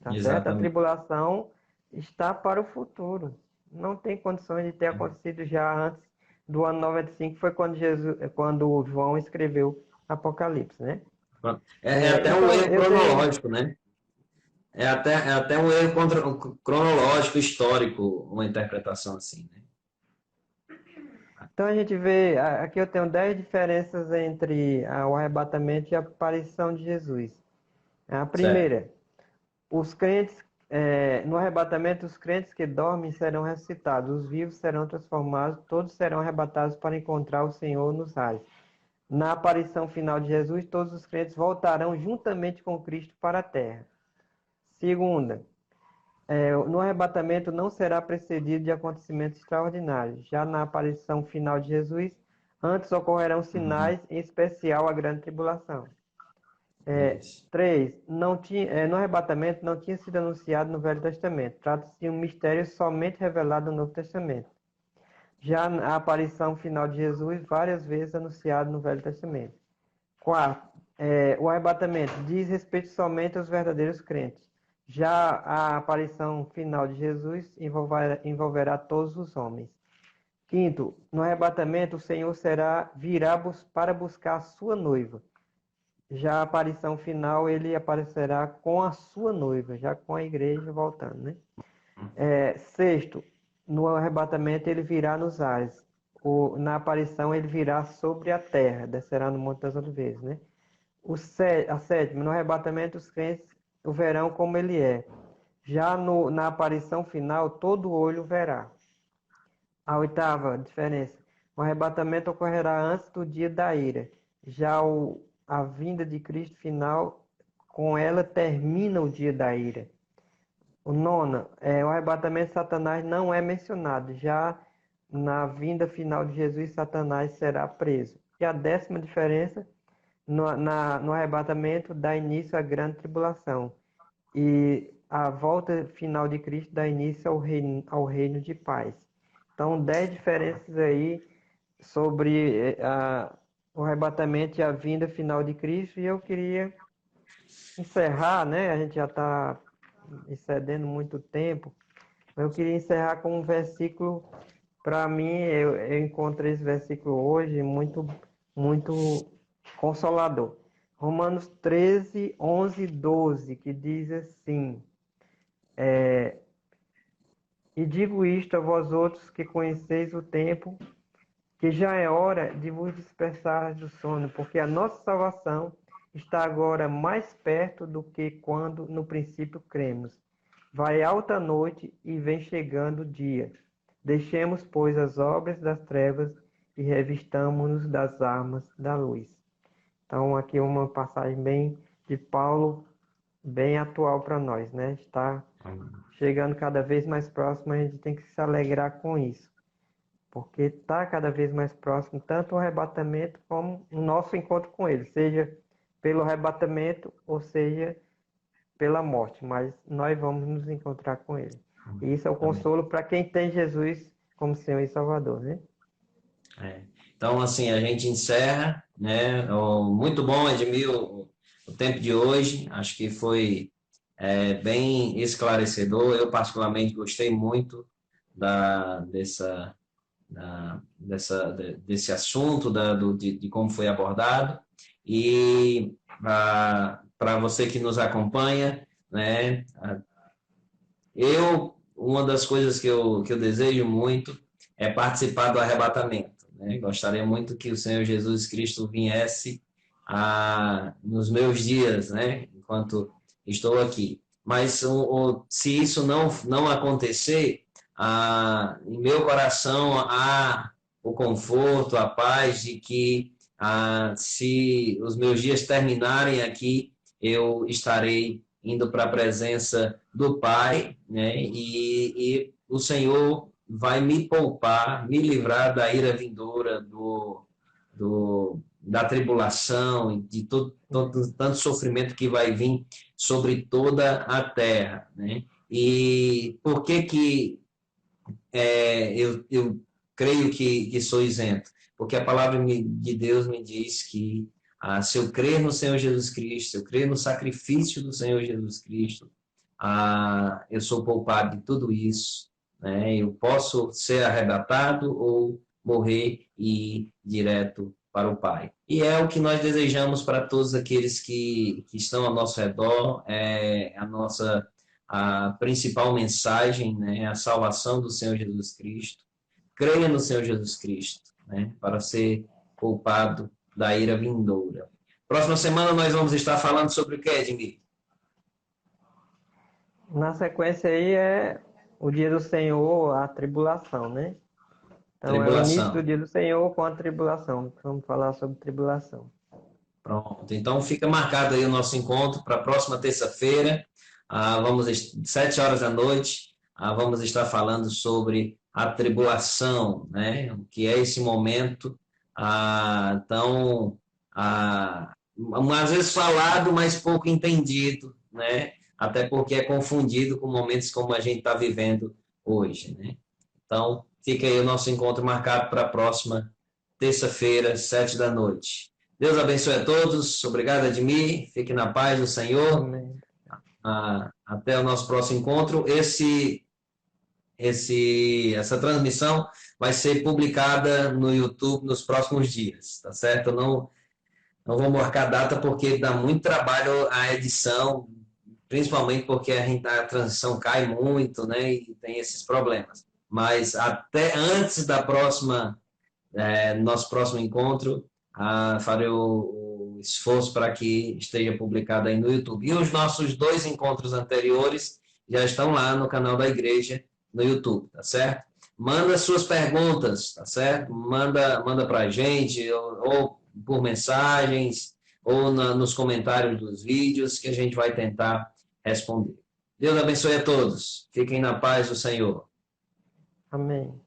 S1: tá certo? A
S2: Exatamente.
S1: tribulação está para o futuro. Não tem condições de ter acontecido já antes do ano 95, foi quando João escreveu Apocalipse, né?
S2: É até um
S1: Então,
S2: erro
S1: eu tenho
S2: cronológico, né? É até um erro cronológico, histórico, uma interpretação assim, né?
S1: Então a gente vê, aqui eu tenho 10 diferenças entre o arrebatamento e a aparição de Jesus. A
S2: Certo.
S1: primeira, os crentes, no arrebatamento, os crentes que dormem serão ressuscitados, os vivos serão transformados, todos serão arrebatados para encontrar o Senhor nos ares. Na aparição final de Jesus, todos os crentes voltarão juntamente com Cristo para a terra. Segunda, no arrebatamento não será precedido de acontecimentos extraordinários. Já na aparição final de Jesus, antes ocorrerão
S2: Uhum.
S1: sinais, em especial a grande tribulação.
S2: Isso.
S1: 3. No arrebatamento não tinha sido anunciado no Velho Testamento. Trata-se de um mistério somente revelado no Novo Testamento. Já a aparição final de Jesus, várias vezes anunciado no Velho Testamento. 4. O arrebatamento diz respeito somente aos verdadeiros crentes. Já a aparição final de Jesus envolverá todos os homens. Quinto, no arrebatamento o Senhor virá para buscar a sua noiva. Já a aparição final ele aparecerá com a sua noiva, já com a igreja voltando, né? Sexto, no arrebatamento ele virá nos ares. Na aparição ele virá sobre a terra, descerá no Monte das Oliveiras, né? A sétima, no arrebatamento os crentes o verão como ele é. Já na aparição final, todo olho verá. A oitava diferença, o arrebatamento ocorrerá antes do dia da ira. Já a vinda de Cristo final, com ela termina o dia da ira. O nona, o arrebatamento de Satanás não é mencionado. Já na vinda final de Jesus, Satanás será preso. E a décima diferença, no arrebatamento dá início à grande tribulação. E a volta final de Cristo dá início ao reino de paz. Então, 10 diferenças aí sobre o arrebatamento e a vinda final de Cristo. E eu queria encerrar, né? A gente já está excedendo muito tempo. Eu queria encerrar com um versículo. Para mim, eu encontrei esse versículo hoje muito, muito consolador. Romanos 13, 11 e 12, que diz assim: E digo isto a vós outros que conheceis o tempo, que já é hora de vos dispersar do sono, porque a nossa salvação está agora mais perto do que quando no princípio cremos. Vai alta noite e vem chegando o dia. Deixemos, pois, as obras das trevas e revistamo-nos das armas da luz. Então, aqui uma passagem bem de Paulo, bem atual para nós, né? Está chegando cada vez mais próximo, a gente tem que se alegrar com isso, porque está cada vez mais próximo tanto o arrebatamento como o nosso encontro com ele, seja pelo arrebatamento ou seja pela morte, mas nós vamos nos encontrar com ele. E isso é o consolo para quem tem Jesus como Senhor e Salvador, né?
S2: Então, assim, a gente encerra, né? Muito bom, Edmil, o tempo de hoje. Acho que foi bem esclarecedor. Eu, particularmente, gostei muito desse assunto, de como foi abordado. E para você que nos acompanha, né? Uma das coisas que eu desejo muito é participar do arrebatamento, né? Gostaria muito que o Senhor Jesus Cristo viesse nos meus dias, né? Enquanto estou aqui. Mas se isso não acontecer, em meu coração há o conforto, a paz de que se os meus dias terminarem aqui, eu estarei indo para a presença do Pai, né? E o Senhor vai me poupar, me livrar da ira vindoura, da tribulação, de tanto sofrimento que vai vir sobre toda a terra, né? E por que eu creio que sou isento? Porque a palavra de Deus me diz que se eu crer no Senhor Jesus Cristo, se eu crer no sacrifício do Senhor Jesus Cristo, eu sou poupado de tudo isso, né? Eu posso ser arrebatado ou morrer e ir direto para o Pai. E é o que nós desejamos para todos aqueles que estão ao nosso redor, a principal mensagem, né? A salvação do Senhor Jesus Cristo. Creia no Senhor Jesus Cristo, né? Para ser poupado da ira vindoura. Próxima semana nós vamos estar falando sobre o que, Edmir?
S1: Na sequência aí é o dia do Senhor, a tribulação, né? Então é o início do dia do Senhor com a tribulação. Vamos falar sobre tribulação.
S2: Pronto, então fica marcado aí o nosso encontro para a próxima terça-feira, 7 horas da noite, vamos estar falando sobre a tribulação, né? O que é esse momento tão, às vezes falado, mas pouco entendido, né? Até porque é confundido com momentos como a gente está vivendo hoje, né? Então, fica aí o nosso encontro marcado para a próxima terça-feira, 7 da noite. Deus abençoe a todos. Obrigado, Edmir. Fique na paz do Senhor.
S1: Amém.
S2: Até o nosso próximo encontro. Essa transmissão vai ser publicada no YouTube nos próximos dias, tá certo? Eu não vou marcar data porque dá muito trabalho a edição, principalmente porque a transição cai muito, né? E tem esses problemas. Mas até antes da nosso próximo encontro, farei o esforço para que esteja publicado aí no YouTube. E os nossos 2 encontros anteriores já estão lá no canal da igreja, no YouTube, tá certo? Manda suas perguntas, tá certo? Manda para a gente, ou por mensagens, ou nos comentários dos vídeos, que a gente vai tentar responder. Deus abençoe a todos. Fiquem na paz do Senhor.
S1: Amém.